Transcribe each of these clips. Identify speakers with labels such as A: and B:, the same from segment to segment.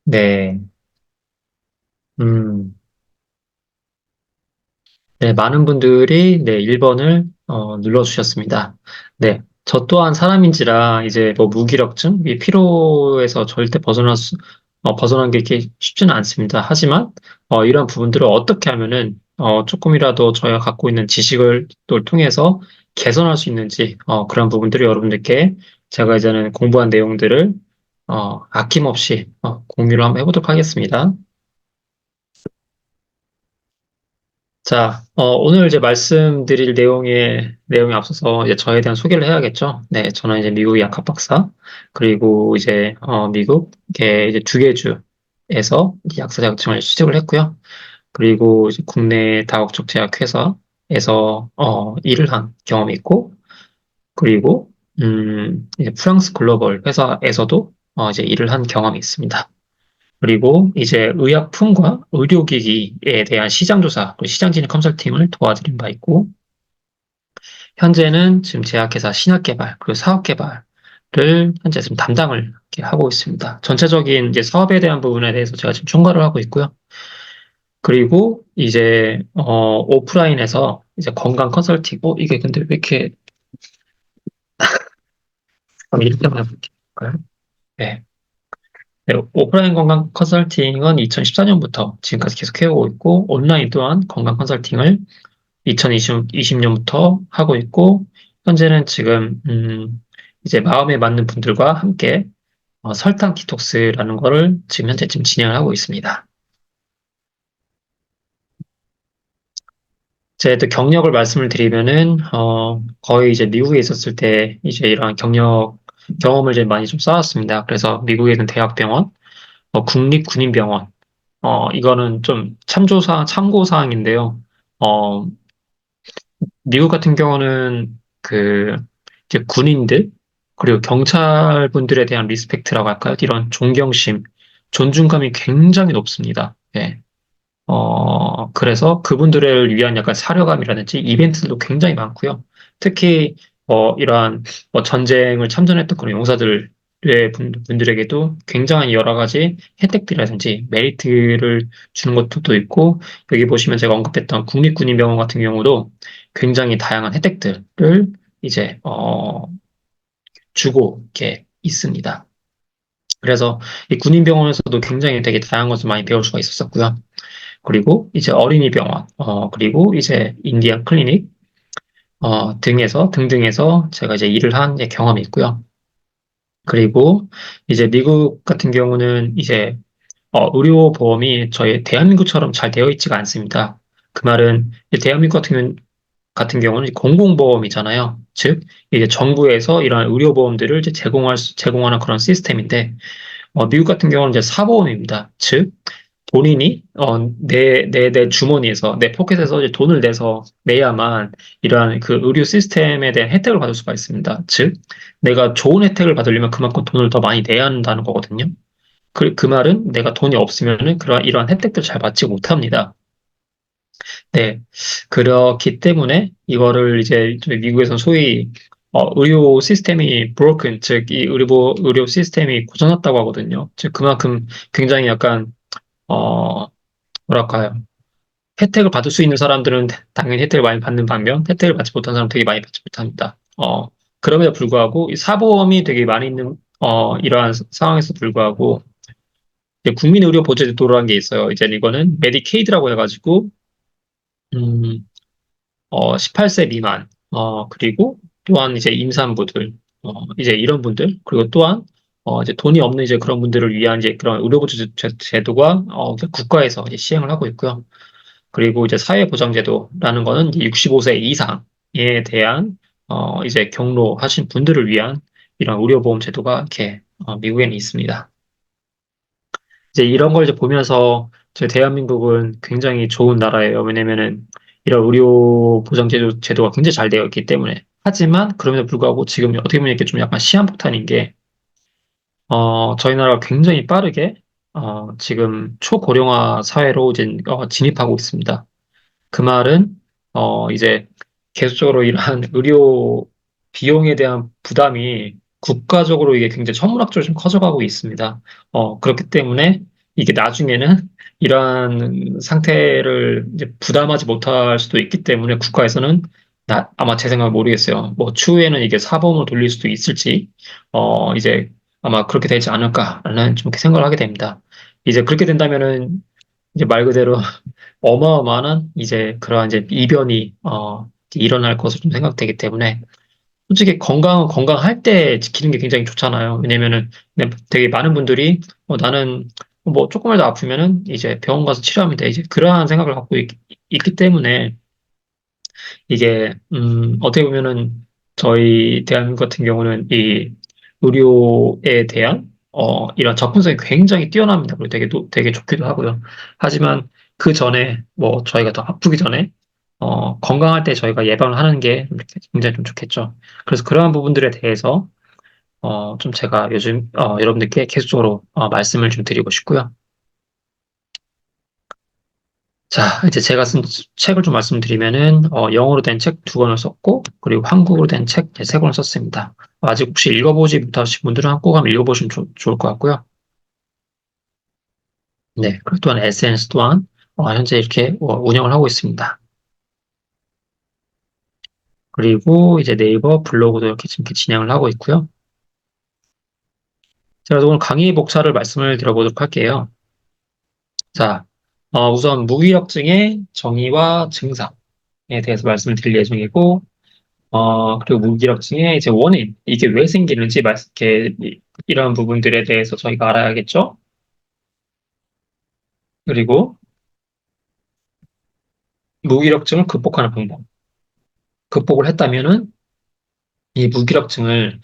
A: 네, 음, 네, 많은 분들이 네, 1번을 눌러주셨습니다. 네, 저 또한 사람인지라 이제 뭐 무기력증, 이 피로에서 절대 벗어난 게 이렇게 쉽지는 않습니다. 하지만 이런 부분들을 어떻게 하면은 조금이라도 저희가 갖고 있는 지식을 또 통해서 개선할 수 있는지 그런 부분들을 여러분들께 제가 이제는 공부한 내용들을 아낌없이 공유를 한번 해보도록 하겠습니다. 자, 오늘 이제 말씀드릴 내용에 앞서서 이제 저에 대한 소개를 해야겠죠. 네, 저는 이제 미국 약학 박사, 그리고 이제, 미국의 이제 두 개 주에서 약사 자격증을 취득을 했고요. 그리고 이제 국내 다국적 제약회사에서, 일을 한 경험이 있고, 그리고, 이제 프랑스 글로벌 회사에서도, 이제 일을 한 경험이 있습니다. 그리고 이제 의약품과 의료기기에 대한 시장조사, 그리고 시장진입 컨설팅을 도와드린 바 있고, 현재는 지금 제약회사 신약개발, 그리고 사업개발을 현재 지금 담당을 이렇게 하고 있습니다. 전체적인 이제 사업에 대한 부분에 대해서 제가 지금 총괄을 하고 있고요. 그리고 이제, 오프라인에서 이제 건강 컨설팅, 이게 근데 왜 이렇게, 이렇게 한번 해볼까요? 네. 네, 오프라인 건강 컨설팅은 2014년부터 지금까지 계속 해오고 있고, 온라인 또한 건강 컨설팅을 2020년부터 하고 있고, 현재는 지금, 이제 마음에 맞는 분들과 함께 설탕 디톡스라는 거를 지금 현재 지금 진행을 하고 있습니다. 제 또 경력을 말씀을 드리면은, 거의 이제 미국에 있었을 때 이제 이러한 경험을 이제 많이 좀 쌓았습니다. 그래서 미국에 있는 대학병원, 국립군인병원, 이거는 좀 참고사항인데요. 어, 미국 같은 경우는 그 이제 군인들 그리고 경찰분들에 대한 리스펙트라고 할까요? 이런 존경심, 존중감이 굉장히 높습니다. 예. 그래서 그분들을 위한 약간 사려감이라든지 이벤트도 굉장히 많고요. 특히 이러한 전쟁을 참전했던 그런 용사들의 분들에게도 굉장한 여러 가지 혜택들이라든지 메리트를 주는 것도 있고, 여기 보시면 제가 언급했던 국립군인병원 같은 경우도 굉장히 다양한 혜택들을 이제 주고 이렇게 있습니다. 그래서 이 군인병원에서도 굉장히 되게 다양한 것을 많이 배울 수가 있었었고요. 그리고 이제 어린이병원, 그리고 이제 인디안 클리닉, 등등에서 제가 이제 일을 한 이제 경험이 있고요. 그리고 이제 미국 같은 경우는 이제, 의료보험이 저희 대한민국처럼 잘 되어 있지가 않습니다. 그 말은 대한민국 같은 경우는 공공보험이잖아요. 즉, 이제 정부에서 이러한 의료보험들을 이제 제공하는 그런 시스템인데, 미국 같은 경우는 이제 사보험입니다. 즉, 본인이 내 주머니에서 내 포켓에서 이제 돈을 내야만 이러한 그 의료 시스템에 대한 혜택을 받을 수가 있습니다. 즉, 내가 좋은 혜택을 받으려면 그만큼 돈을 더 많이 내야 한다는 거거든요. 그 말은 내가 돈이 없으면은 이러한 혜택들 잘 받지 못합니다. 네. 그렇기 때문에 이거를 이제 저희 미국에서는 소위 의료 시스템이 broken, 즉, 이 의료 시스템이 고장났다고 하거든요. 즉, 그만큼 굉장히 약간, 어, 뭐랄까요. 혜택을 받을 수 있는 사람들은 당연히 혜택을 많이 받는 반면 혜택을 받지 못한 사람은 되게 많이 받지 못합니다. 그럼에도 불구하고 이 사보험이 되게 많이 있는 이러한 상황에서 불구하고 이제 국민의료보조제도라는 게 있어요. 이제 이거는 메디케이드라고 해가지고 18세 미만 그리고 또한 이제 임산부들 이제 이런 분들 그리고 또한 이제 돈이 없는 이제 그런 분들을 위한 이제 그런 의료보조제도가 국가에서 이제 시행을 하고 있고요. 그리고 이제 사회보장제도라는 거는 이제 65세 이상에 대한 이제 경로하신 분들을 위한 이런 의료보험 제도가 이렇게 미국에는 있습니다. 이제 이런 걸 이제 보면서 저 대한민국은 굉장히 좋은 나라예요. 왜냐면은 이런 의료 제도가 굉장히 잘 되어 있기 때문에. 하지만 그럼에도 불구하고 지금 어떻게 보면 이렇게 좀 약간 시한폭탄인 게 저희 나라가 굉장히 빠르게 지금 초고령화 사회로 이제 진입하고 있습니다. 그 말은, 이제 계속적으로 이러한 의료 비용에 대한 부담이 국가적으로 이게 굉장히 천문학적으로 좀 커져가고 있습니다. 그렇기 때문에 이게 나중에는 이러한 상태를 이제 부담하지 못할 수도 있기 때문에 국가에서는 아마 제 생각은 모르겠어요. 뭐 추후에는 이게 사범으로 돌릴 수도 있을지, 이제 아마 그렇게 되지 않을까라는 좀 이렇게 생각을 하게 됩니다. 이제 그렇게 된다면은 이제 말 그대로 어마어마한 이제 그러한 이제 이변이, 일어날 것으로 좀 생각되기 때문에 솔직히 건강은 건강할 때 지키는 게 굉장히 좋잖아요. 왜냐면은 그냥 되게 많은 분들이 나는 뭐 조금이라도 아프면은 이제 병원 가서 치료하면 돼. 이제 그러한 생각을 갖고 기 때문에 이게 어떻게 보면은 저희 대한민국 같은 경우는 이 의료에 대한 이런 접근성이 굉장히 뛰어납니다. 그리고 되게 좋기도 하고요. 하지만 그 전에 뭐 저희가 더 아프기 전에 건강할 때 저희가 예방을 하는 게 굉장히 좀 좋겠죠. 그래서 그러한 부분들에 대해서 좀 제가 요즘 여러분들께 계속적으로 말씀을 좀 드리고 싶고요. 자, 이제 제가 쓴 책을 좀 말씀드리면은 영어로 된 책 두 권을 썼고 그리고 한국어로 된 책 세 권을 썼습니다. 아직 혹시 읽어보지 못하신 분들은 한국 한번 읽어보시면 좋을 것 같고요. 네, 그리고 또한 SNS 또한 현재 이렇게 운영을 하고 있습니다. 그리고 이제 네이버 블로그도 이렇게 진행을 하고 있고요. 제가 오늘 강의 목차를 말씀을 드려보도록 할게요. 자, 우선 무기력증의 정의와 증상에 대해서 말씀을 드릴 예정이고, 그리고 무기력증의 이제 원인, 이게 왜 생기는지 이런 부분들에 대해서 저희가 알아야겠죠? 그리고 무기력증을 극복하는 방법. 극복을 했다면은 이 무기력증을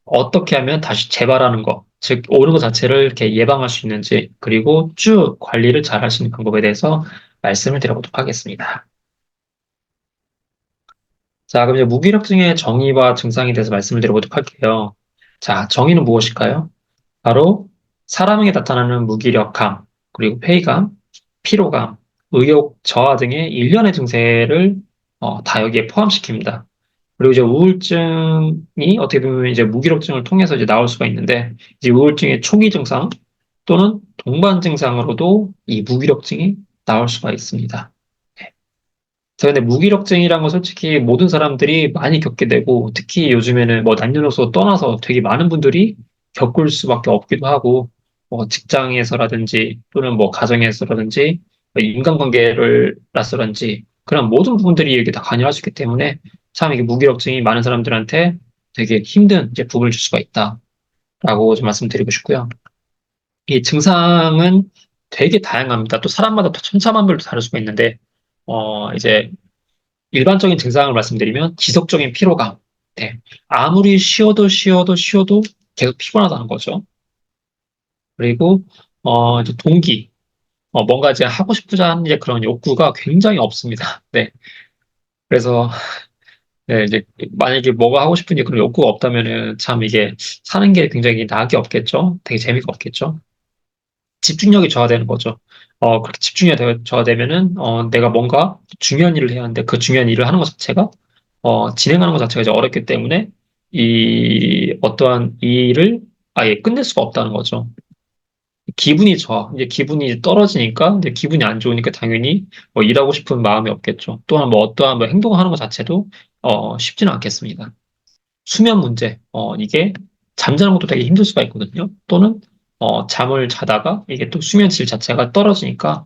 A: 어떻게 하면 다시 재발하는 거, 즉, 오는 것 자체를 이렇게 예방할 수 있는지, 그리고 쭉 관리를 잘 할 수 있는 방법에 대해서 말씀을 드려보도록 하겠습니다. 자, 그럼 이제 무기력증의 정의와 증상에 대해서 말씀을 드려보도록 할게요. 자, 정의는 무엇일까요? 바로 사람에게 나타나는 무기력감, 그리고 회의감, 피로감, 의욕 저하 등의 일련의 증세를 다 여기에 포함시킵니다. 그리고 이제 우울증이 어떻게 보면 이제 무기력증을 통해서 이제 나올 수가 있는데, 이제 우울증의 초기 증상 또는 동반 증상으로도 이 무기력증이 나올 수가 있습니다. 자, 근데 무기력증이란 건 솔직히 모든 사람들이 많이 겪게 되고, 특히 요즘에는 뭐 남녀노소 떠나서 되게 많은 분들이 겪을 수밖에 없기도 하고, 뭐 직장에서라든지 또는 뭐 가정에서라든지 뭐 인간관계를 나서든지 그런 모든 부분들이 이게 다 관여할 수 있기 때문에 참 이게 무기력증이 많은 사람들한테 되게 힘든 이제 부분을 줄 수가 있다라고 좀 말씀드리고 싶고요. 이 증상은 되게 다양합니다. 또 사람마다 또 천차만별로 다를 수가 있는데, 이제 일반적인 증상을 말씀드리면 지속적인 피로감. 네. 아무리 쉬어도 계속 피곤하다는 거죠. 그리고 이제 동기. 뭔가 이제 하고 싶고자 하는 이제 그런 욕구가 굉장히 없습니다. 네. 그래서 네, 이제 만약에 뭐가 하고 싶은 게 그런 욕구가 없다면은 참 이게 사는 게 굉장히 나을 게 없겠죠. 되게 재미가 없겠죠. 집중력이 저하되는 거죠. 그렇게 집중력이 저하되면은, 내가 뭔가 중요한 일을 해야 하는데 그 중요한 일을 하는 것 자체가, 진행하는 것 자체가 이제 어렵기 때문에 이 어떠한 일을 아예 끝낼 수가 없다는 거죠. 기분이 이제 기분이 떨어지니까, 이제 기분이 안 좋으니까 당연히 뭐 일하고 싶은 마음이 없겠죠. 또한 뭐 어떠한 뭐 행동을 하는 것 자체도, 쉽지는 않겠습니다. 수면 문제, 이게 잠자는 것도 되게 힘들 수가 있거든요. 또는, 잠을 자다가 이게 또 수면 질 자체가 떨어지니까,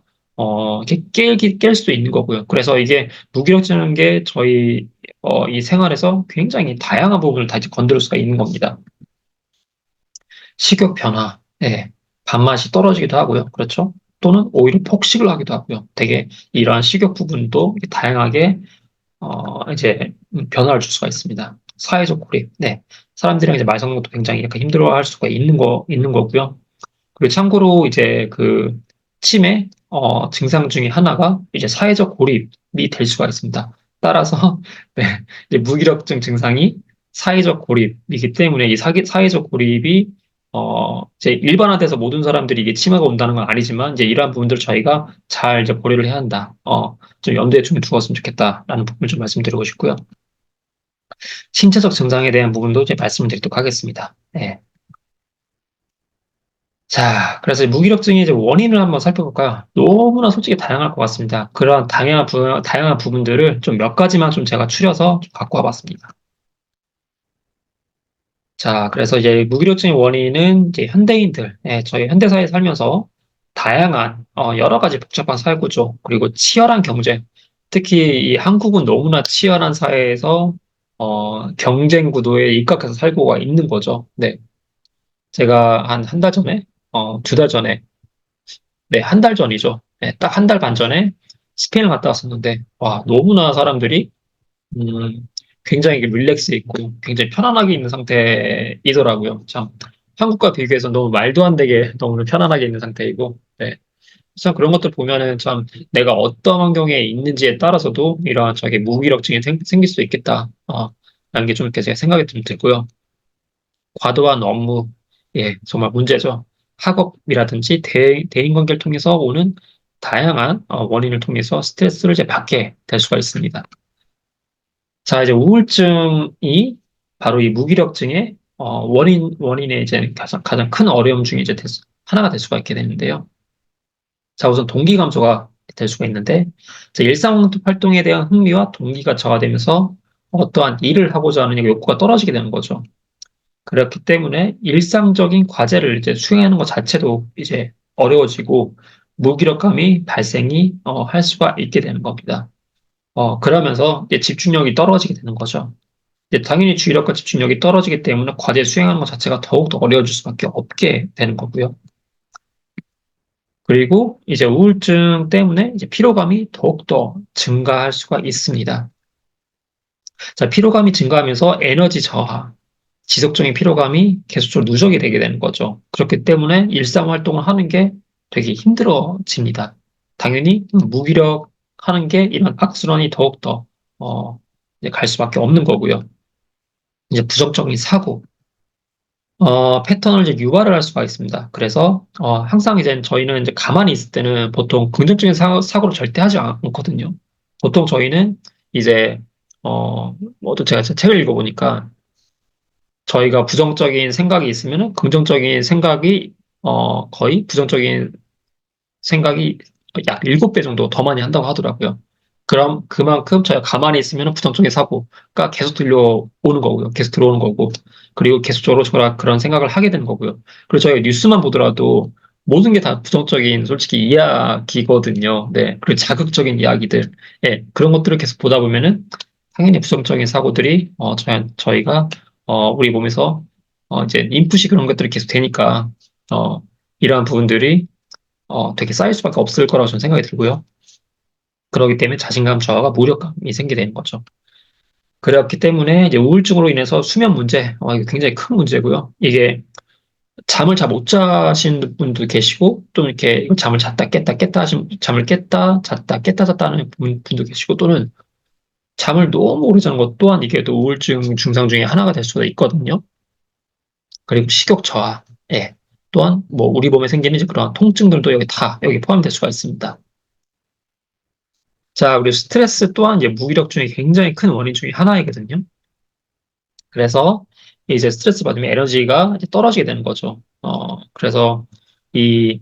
A: 이렇게 깰 수도 있는 거고요. 그래서 이게 무기력증인 게 저희, 이 생활에서 굉장히 다양한 부분을 다 이제 건드릴 수가 있는 겁니다. 식욕 변화, 예. 밥맛이 떨어지기도 하고요. 그렇죠? 또는 오히려 폭식을 하기도 하고요. 되게 이러한 식욕 부분도 다양하게 이제 변화를 줄 수가 있습니다. 사회적 고립. 네. 사람들이랑 이제 말 섞는 것도 굉장히 약간 힘들어할 수가 있는 거고요. 그리고 참고로 이제 그 치매, 증상 중에 하나가 이제 사회적 고립이 될 수가 있습니다. 따라서, 네. 이제 무기력증 증상이 사회적 고립이기 때문에 이 사회적 고립이 이제 일반화돼서 모든 사람들이 이게 치매가 온다는 건 아니지만 이제 이러한 부분들을 저희가 잘 이제 고려를 해야 한다. 좀 염두에 좀 두었으면 좋겠다라는 부분을 좀 말씀드리고 싶고요. 신체적 증상에 대한 부분도 이제 말씀을 드리도록 하겠습니다. 네. 자, 그래서 무기력증의 이제 원인을 한번 살펴볼까요? 너무나 솔직히 다양할 것 같습니다. 그런 다양한 부분들을 좀 몇 가지만 좀 제가 추려서 좀 갖고 와봤습니다. 자, 그래서 이제 무기력증의 원인은 이제 현대인들, 저희 현대사회에 살면서 다양한, 여러 가지 복잡한 사회구조, 그리고 치열한 경쟁, 특히 이 한국은 너무나 치열한 사회에서, 경쟁 구도에 입각해서 살고가 있는 거죠. 네. 제가 한 달 전에, 2달 전에, 네, 한 달 전이죠. 네, 딱 한 달 반 전에 스페인을 갔다 왔었는데, 와, 너무나 사람들이, 음, 굉장히 릴렉스 있고, 굉장히 편안하게 있는 상태이더라고요. 참, 한국과 비교해서 너무 말도 안 되게 너무 편안하게 있는 상태이고, 네. 참 그런 것들 보면은 참 내가 어떤 환경에 있는지에 따라서도 이러한 저게 무기력증이 생길 수 있겠다. 라는 게 좀 이렇게 제가 생각이 좀 들고요. 과도한 업무, 예, 정말 문제죠. 학업이라든지 대인관계를 통해서 오는 다양한 원인을 통해서 스트레스를 이제 받게 될 수가 있습니다. 자, 이제 우울증이 바로 이 무기력증의 원인의 이제 가장 큰 어려움 중에 이제 하나가 될 수가 있게 되는데요. 자, 우선 동기 감소가 될 수가 있는데, 자, 일상 활동에 대한 흥미와 동기가 저하되면서 어떠한 일을 하고자 하는 욕구가 떨어지게 되는 거죠. 그렇기 때문에 일상적인 과제를 이제 수행하는 것 자체도 이제 어려워지고 무기력감이 발생이 할 수가 있게 되는 겁니다. 그러면서 이제 집중력이 떨어지게 되는 거죠. 이제 당연히 주의력과 집중력이 떨어지기 때문에 과제 수행하는 것 자체가 더욱더 어려워질 수밖에 없게 되는 거고요. 그리고 이제 우울증 때문에 이제 피로감이 더욱더 증가할 수가 있습니다. 자, 피로감이 증가하면서 에너지 저하, 지속적인 피로감이 계속적으로 누적이 되게 되는 거죠. 그렇기 때문에 일상 활동을 하는 게 되게 힘들어집니다. 당연히 무기력 하는 게 이런 악순환이 더욱더 이제 갈 수밖에 없는 거고요. 이제 부정적인 사고, 패턴을 이제 유발을 할 수가 있습니다. 그래서 항상 이제 저희는 이제 가만히 있을 때는 보통 긍정적인 사고를 절대 하지 않거든요. 보통 저희는 이제 또 제가 책을 읽어보니까 저희가 부정적인 생각이 있으면은 긍정적인 생각이 거의 부정적인 생각이 약 7배 정도 더 많이 한다고 하더라고요. 그럼 그만큼 저희가 가만히 있으면 부정적인 사고가 계속 들려오는 거고요. 계속 들어오는 거고. 그리고 계속적으로 저라 그런 생각을 하게 되는 거고요. 그리고 저희가 뉴스만 보더라도 모든 게 다 부정적인 솔직히 이야기거든요. 네. 그리고 자극적인 이야기들. 예. 그런 것들을 계속 보다 보면은 당연히 부정적인 사고들이 저희가 우리 몸에서 이제 인풋이 그런 것들이 계속 되니까 이러한 부분들이 되게 쌓일 수밖에 없을 거라고 저는 생각이 들고요. 그렇기 때문에 자신감 저하가 무력감이 생기게 되는 거죠. 그렇기 때문에 이제 우울증으로 인해서 수면 문제, 이게 굉장히 큰 문제고요. 이게 잠을 잘 못 자시는 분도 계시고, 또 이렇게 잠을 잤다 깼다 깼다 잠을 깼다 잤다 깼다 잤다 하는 분도 계시고, 또는 잠을 너무 오래 자는 것 또한 이게 또 우울증 증상 중에 하나가 될 수가 있거든요. 그리고 식욕 저하, 예. 또한 뭐 우리 몸에 생기는 이제 그런 통증들도 여기 포함될 수가 있습니다. 자, 그리고 스트레스 또한 이제 무기력증의 굉장히 큰 원인 중에 하나이거든요. 그래서 이제 스트레스 받으면 에너지가 이제 떨어지게 되는 거죠. 그래서 이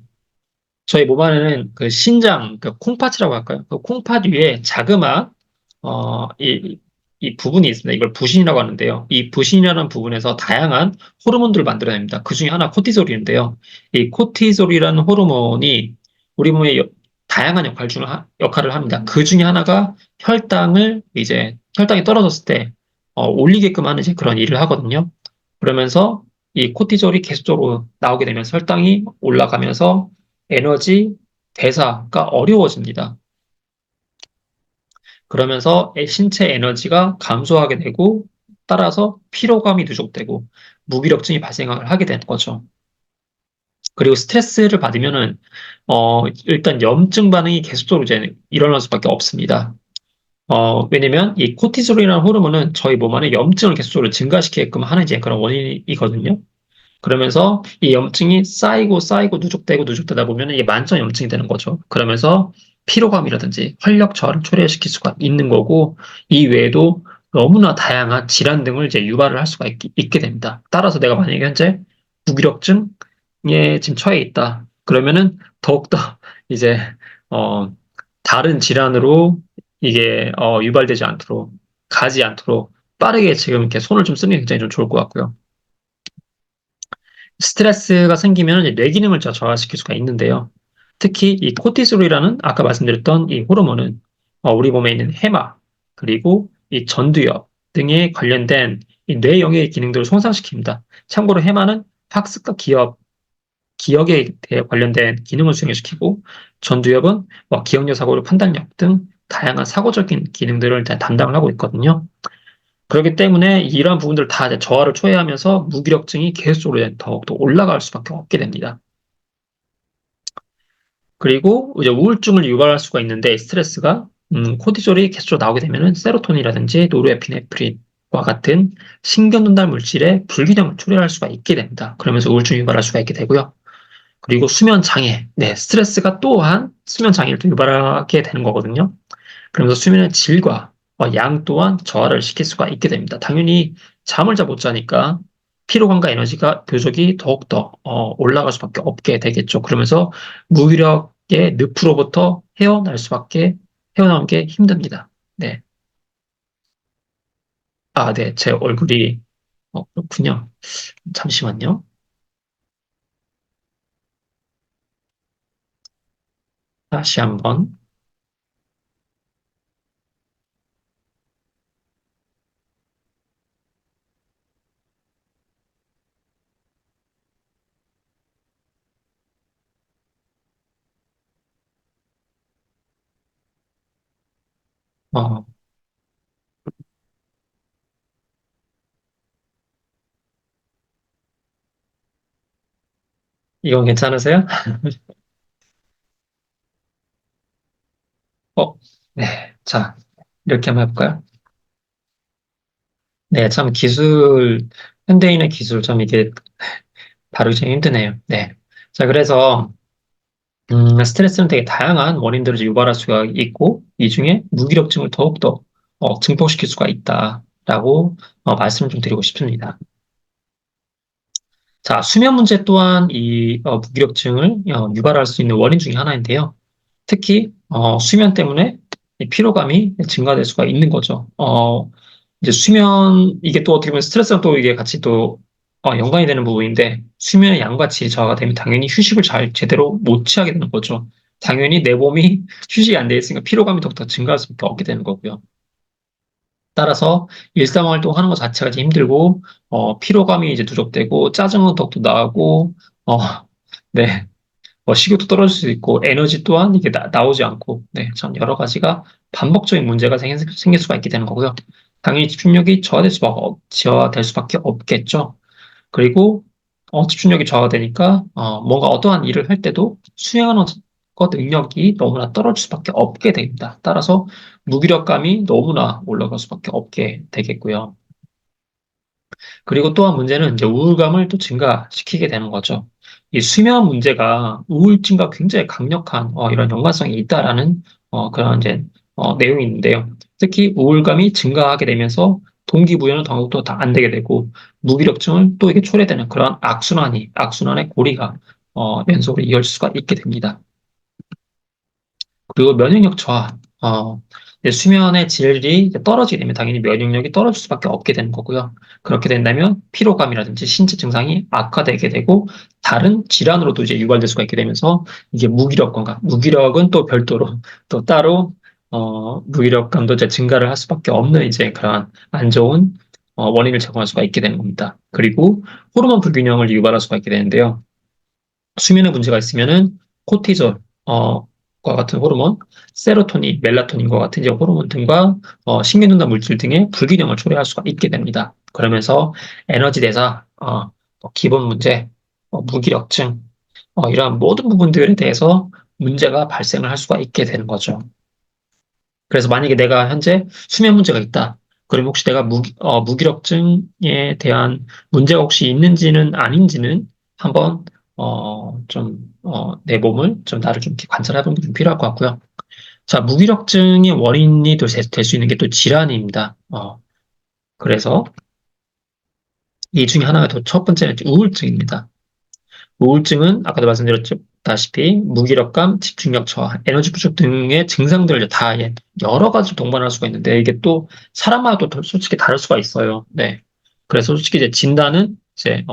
A: 저희 몸 안에는 그 신장, 그 콩팥이라고 할까요? 그 콩팥 위에 자그마한 어, 이, 이 부분이 있습니다. 이걸 부신이라고 하는데요. 이 부신이라는 부분에서 다양한 호르몬들을 만들어냅니다. 그 중에 하나 코티솔인데요. 이 코티솔이라는 호르몬이 우리 몸에 다양한 역할을 합니다. 그 중에 하나가 혈당이 떨어졌을 때 올리게끔 하는 이제 그런 일을 하거든요. 그러면서 이 코티솔이 계속적으로 나오게 되면서 혈당이 올라가면서 에너지 대사가 어려워집니다. 그러면서 신체 에너지가 감소하게 되고 따라서 피로감이 누적되고 무기력증이 발생을 하게 되는 거죠. 그리고 스트레스를 받으면은 일단 염증 반응이 계속적으로 이제 일어날 수밖에 없습니다. 왜냐면 이 코티솔이라는 호르몬은 저희 몸 안에 염증을 계속적으로 증가시키게끔 하는 이제 그런 원인이거든요. 그러면서 이 염증이 쌓이고 누적되고 누적되다 보면 이게 만성 염증이 되는 거죠. 그러면서 피로감이라든지 활력 저하를 초래시킬 수가 있는 거고 이 외에도 너무나 다양한 질환 등을 이제 유발을 할 수가 있게 됩니다. 따라서 내가 만약에 현재 무기력증 지금 처해 있다. 그러면은 더욱더 이제, 어, 다른 질환으로 이게, 유발되지 않도록, 가지 않도록 빠르게 지금 이렇게 손을 좀 쓰는 게 굉장히 좀 좋을 것 같고요. 스트레스가 생기면 이제 뇌 기능을 저하시킬 수가 있는데요. 특히 이 코티솔이라는 아까 말씀드렸던 이 호르몬은 우리 몸에 있는 해마 그리고 이 전두엽 등에 관련된 이 뇌 영역의 기능들을 손상시킵니다. 참고로 해마는 학습과 기억에 대해 관련된 기능을 수행시키고 전두엽은 뭐 기억력, 사고력, 판단력 등 다양한 사고적인 기능들을 다 담당을 하고 있거든요. 그렇기 때문에 이러한 부분들을 다 이제 저하를 초래하면서 무기력증이 계속적으로 이제 더욱더 올라갈 수밖에 없게 됩니다. 그리고 이제 우울증을 유발할 수가 있는데 스트레스가 코티졸이 계속적으로 나오게 되면은 세로토닌이라든지 노르에피네프린과 같은 신경전달 물질의 불균형을 초래할 수가 있게 됩니다. 그러면서 우울증을 유발할 수가 있게 되고요. 그리고 수면 장애, 네, 스트레스가 또한 수면 장애를 또 유발하게 되는 거거든요. 그러면서 수면의 질과 양 또한 저하를 시킬 수가 있게 됩니다. 당연히 잠을 잘 못 자니까 피로감과 에너지가 교족이 더욱더 올라갈 수밖에 없게 되겠죠. 그러면서 무기력의 늪으로부터 헤어나온 게 힘듭니다. 네. 아, 네. 제 얼굴이 그렇군요. 잠시만요. 다시 한번. 어, 이건 괜찮으세요? 어, 네. 자, 이렇게 한번 해볼까요? 네, 참 현대인의 기술 참 이게 다루기 좀 힘드네요. 네. 자, 그래서, 스트레스는 되게 다양한 원인들을 유발할 수가 있고, 이 중에 무기력증을 더욱더 증폭시킬 수가 있다라고 말씀을 좀 드리고 싶습니다. 자, 수면 문제 또한 이 무기력증을 유발할 수 있는 원인 중에 하나인데요. 특히 수면 때문에 이 피로감이 증가될 수가 있는 거죠. 이제 이게 또 어떻게 보면 스트레스랑 또 이게 같이 또 연관이 되는 부분인데 수면의 양과 질이 저하가 되면 당연히 휴식을 잘 제대로 못 취하게 되는 거죠. 당연히 내 몸이 휴식이 안 돼 있으니까 피로감이 더욱더 증가할 수밖에 없게 되는 거고요. 따라서 일상활동 하는 것 자체가 이제 힘들고 피로감이 이제 누적되고 짜증은 더욱더 나고 어, 네. 식욕도 떨어질 수 있고 에너지 또한 이게 나오지 않고 네, 참 여러 가지가 반복적인 문제가 생길 수가 있게 되는 거고요. 당연히 집중력이 저하될 수밖에 없겠죠. 그리고 집중력이 저하되니까 뭔가 어떠한 일을 할 때도 수행하는 것 능력이 너무나 떨어질 수밖에 없게 됩니다. 따라서 무기력감이 너무나 올라갈 수밖에 없게 되겠고요. 그리고 또 한 문제는 이제 우울감을 또 증가시키게 되는 거죠. 이 수면 문제가 우울증과 굉장히 강력한 이런 연관성이 있다라는 그런 이제 내용이 있는데요. 특히 우울감이 증가하게 되면서 동기부여는 더욱더 다 안 되게 되고 무기력증을 또 이게 초래되는 그런 악순환의 고리가 연속으로 이어질 수가 있게 됩니다. 그리고 면역력 저하. 이제 수면의 질이 이제 떨어지게 되면 당연히 면역력이 떨어질 수밖에 없게 되는 거고요. 그렇게 된다면 피로감이라든지 신체 증상이 악화되게 되고 다른 질환으로도 이제 유발될 수가 있게 되면서 이게 무기력은 또 별도로 또 따로 무기력감도 이제 증가를 할 수밖에 없는 이제 그런 안 좋은 원인을 제공할 수가 있게 되는 겁니다. 그리고 호르몬 불균형을 유발할 수가 있게 되는데요. 수면에 문제가 있으면은 코티졸, 과 같은 호르몬, 세로토닌, 멜라토닌과 같은 이제 호르몬 등과 신경전달 물질 등의 불균형을 초래할 수가 있게 됩니다. 그러면서 에너지 대사, 기본 문제, 무기력증, 이러한 모든 부분들에 대해서 문제가 발생을 할 수가 있게 되는 거죠. 그래서 만약에 내가 현재 수면 문제가 있다. 그럼 혹시 내가 무기력증에 대한 문제가 혹시 있는지는 아닌지는 한번, 내 몸을 나를 좀 이렇게 관찰해보는 게 좀 필요할 것 같고요. 자, 무기력증의 원인이 또 될 수 있는 게 또 질환입니다. 그래서 이 중에 하나가 또 첫 번째는 우울증입니다. 우울증은 아까도 말씀드렸다시피 무기력감, 집중력 저하, 에너지 부족 등의 증상들을 다 여러 가지 동반할 수가 있는데 이게 또 사람마다 또 솔직히 다를 수가 있어요. 네. 그래서 솔직히 이제 진단은 이제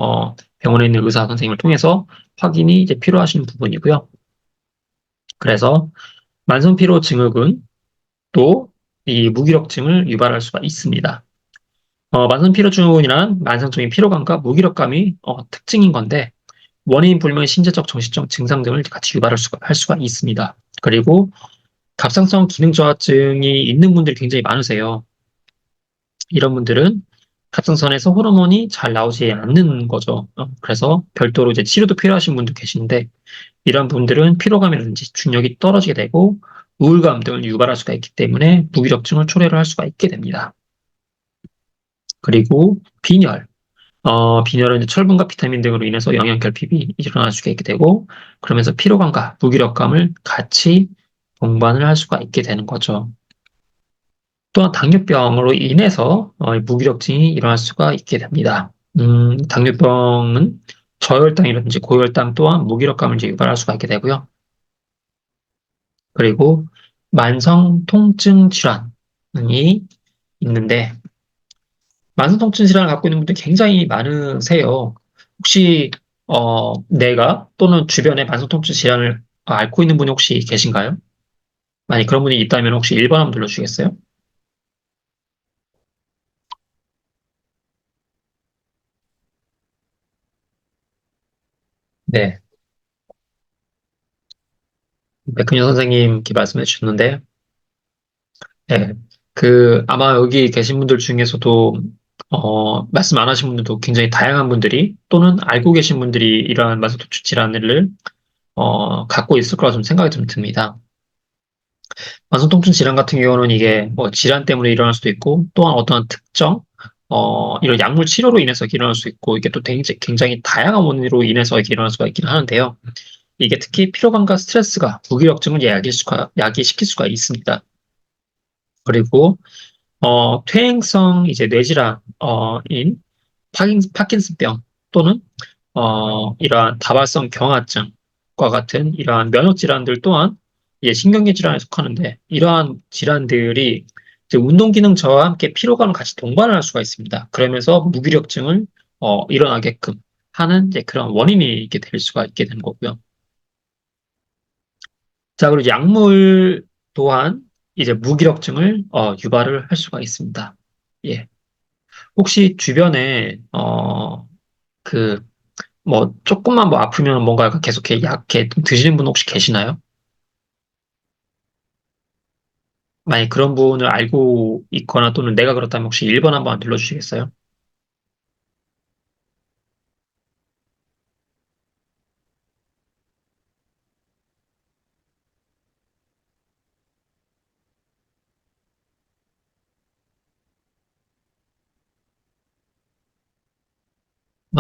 A: 병원에 있는 의사 선생님을 통해서 확인이 이제 필요하신 부분이고요. 그래서 만성 피로 증후군 또 이 무기력증을 유발할 수가 있습니다. 만성 피로 증후군이란 만성적인 피로감과 무기력감이 특징인 건데 원인 불명의 신체적, 정신적 증상 등을 같이 유발할 할 수가 있습니다. 그리고 갑상선 기능 저하증이 있는 분들이 굉장히 많으세요. 이런 분들은 갑상선에서 호르몬이 잘 나오지 않는 거죠. 그래서 별도로 이제 치료도 필요하신 분도 계신데 이런 분들은 피로감이라든지 집중력이 떨어지게 되고 우울감 등을 유발할 수가 있기 때문에 무기력증을 초래를 할 수가 있게 됩니다. 그리고 빈혈. 빈혈은 이제 철분과 비타민 등으로 인해서 영양 결핍이 일어날 수가 있게 되고, 그러면서 피로감과 무기력감을 같이 동반을 할 수가 있게 되는 거죠. 또한 당뇨병으로 인해서 무기력증이 일어날 수가 있게 됩니다. 당뇨병은 저혈당이라든지 고혈당 또한 무기력감을 이제 유발할 수가 있게 되고요. 그리고 만성 통증 질환이 있는데, 만성통증 질환을 갖고 있는 분들이 굉장히 많으세요. 혹시 내가 또는 주변에 만성통증 질환을 앓고 있는 분이 혹시 계신가요? 만약 그런 분이 있다면 혹시 1번 한번 눌러주시겠어요? 네. 백근현 선생님 이렇게 말씀해 주셨는데, 네. 아마 여기 계신 분들 중에서도, 말씀 안 하신 분들도 굉장히 다양한 분들이 또는 알고 계신 분들이 이러한 만성통증 질환을, 갖고 있을 거라 좀 생각이 좀 듭니다. 만성통증 질환 같은 경우는 이게 뭐 질환 때문에 일어날 수도 있고 또한 어떤 특정 이런 약물 치료로 인해서 일어날 수 있고 이게 또 굉장히 다양한 원인으로 인해서 이렇게 일어날 수가 있긴 하는데요. 이게 특히 피로감과 스트레스가 무기력증을 야기시킬 수가 있습니다. 그리고 퇴행성 이제 뇌질환인 파킨슨병 또는 이러한 다발성 경화증과 같은 이러한 면역 질환들 또한 신경계 질환에 속하는데 이러한 질환들이 이제 운동 기능 저하와 함께 피로감을 같이 동반을 할 수가 있습니다. 그러면서 무기력증을 일어나게끔 하는 이제 그런 원인이 있게 될 수가 있게 되는 거고요. 자, 그리고 약물 또한 이제 무기력증을 유발을 할 수가 있습니다. 예. 혹시 주변에 그 뭐 조금만 뭐 아프면 뭔가 약간 계속 이렇게 약 이렇게 드시는 분 혹시 계시나요? 만약 그런 분을 알고 있거나 또는 내가 그렇다면 혹시 1번 한번 눌러주시겠어요?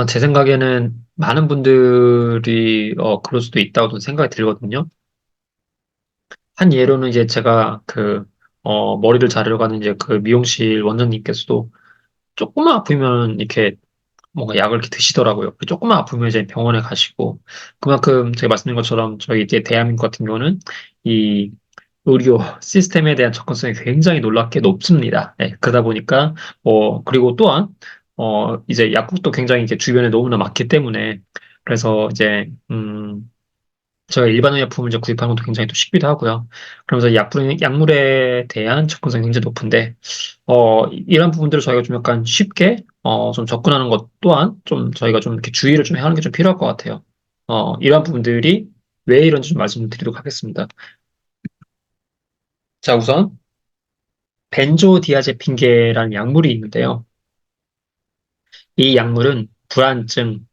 A: 제 생각에는 많은 분들이 그럴 수도 있다고 생각이 들거든요. 한 예로는 이제 제가 머리를 자르러 가는 이제 그 미용실 원장님께서도 조금만 아프면 이렇게 뭔가 약을 이렇게 드시더라고요. 조금만 아프면 이제 병원에 가시고 그만큼 제가 말씀드린 것처럼 저희 이제 대한민국 같은 경우는 이 의료 시스템에 대한 접근성이 굉장히 놀랍게 높습니다. 네, 그러다 보니까 그리고 또한 이제 약국도 굉장히 이제 주변에 너무나 많기 때문에 그래서 이제 제가 일반 의약품을 이제 구입하는 것도 굉장히 또 쉽기도 하고요. 그러면서 약물에 대한 접근성이 굉장히 높은데, 이런 부분들을 저희가 좀 약간 쉽게, 좀 접근하는 것 또한 좀 저희가 좀 이렇게 주의를 좀 하는 게 좀 필요할 것 같아요. 이러한 부분들이 왜 이런지 좀 말씀드리도록 하겠습니다. 자, 우선, 벤조디아제핀계라는 약물이 있는데요. 이 약물은 불안증,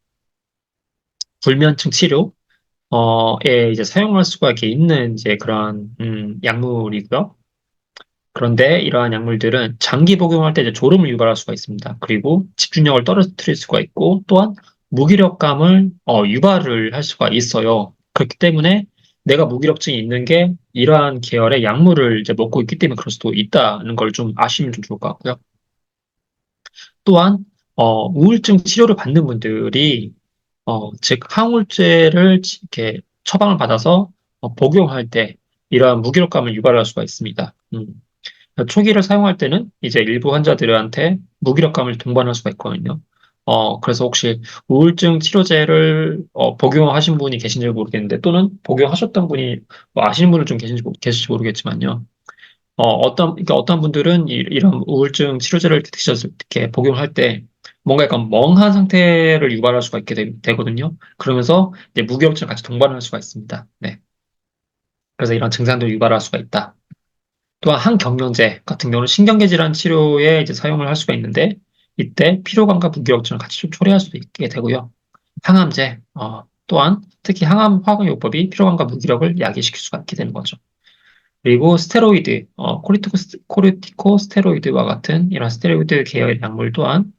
A: 불면증 치료에 이제 사용할 수가 이렇게 있는 이제 그런, 약물이고요. 그런데 이러한 약물들은 장기 복용할 때 이제 졸음을 유발할 수가 있습니다. 그리고 집중력을 떨어뜨릴 수가 있고 또한 무기력감을 유발을 할 수가 있어요. 그렇기 때문에 내가 무기력증이 있는 게 이러한 계열의 약물을 이제 먹고 있기 때문에 그럴 수도 있다는 걸 좀 아시면 좀 좋을 것 같고요. 또한 우울증 치료를 받는 분들이 즉, 항우울제를 이렇게 처방을 받아서 복용할 때 이러한 무기력감을 유발할 수가 있습니다. 초기를 사용할 때는 이제 일부 환자들한테 무기력감을 동반할 수가 있거든요. 그래서 혹시 우울증 치료제를 복용하신 분이 계신지 모르겠는데 또는 복용하셨던 분이 뭐 아시는 분은 좀 계실지 모르겠지만요. 그러니까 어떤 분들은 이런 우울증 치료제를 이렇게 복용할 때 뭔가 약간 멍한 상태를 유발할 수가 있게 되거든요. 그러면서 이제 무기력증을 같이 동반할 수가 있습니다. 네. 그래서 이런 증상들을 유발할 수가 있다. 또한 항경련제 같은 경우는 신경계 질환 치료에 이제 사용을 할 수가 있는데 이때 피로감과 무기력증을 같이 좀 초래할 수도 있게 되고요. 항암제, 또한 특히 항암 화학요법이 피로감과 무기력을 야기시킬 수가 있게 되는 거죠. 그리고 스테로이드, 코르티코 스테로이드와 같은 이런 스테로이드 계열의 약물 또한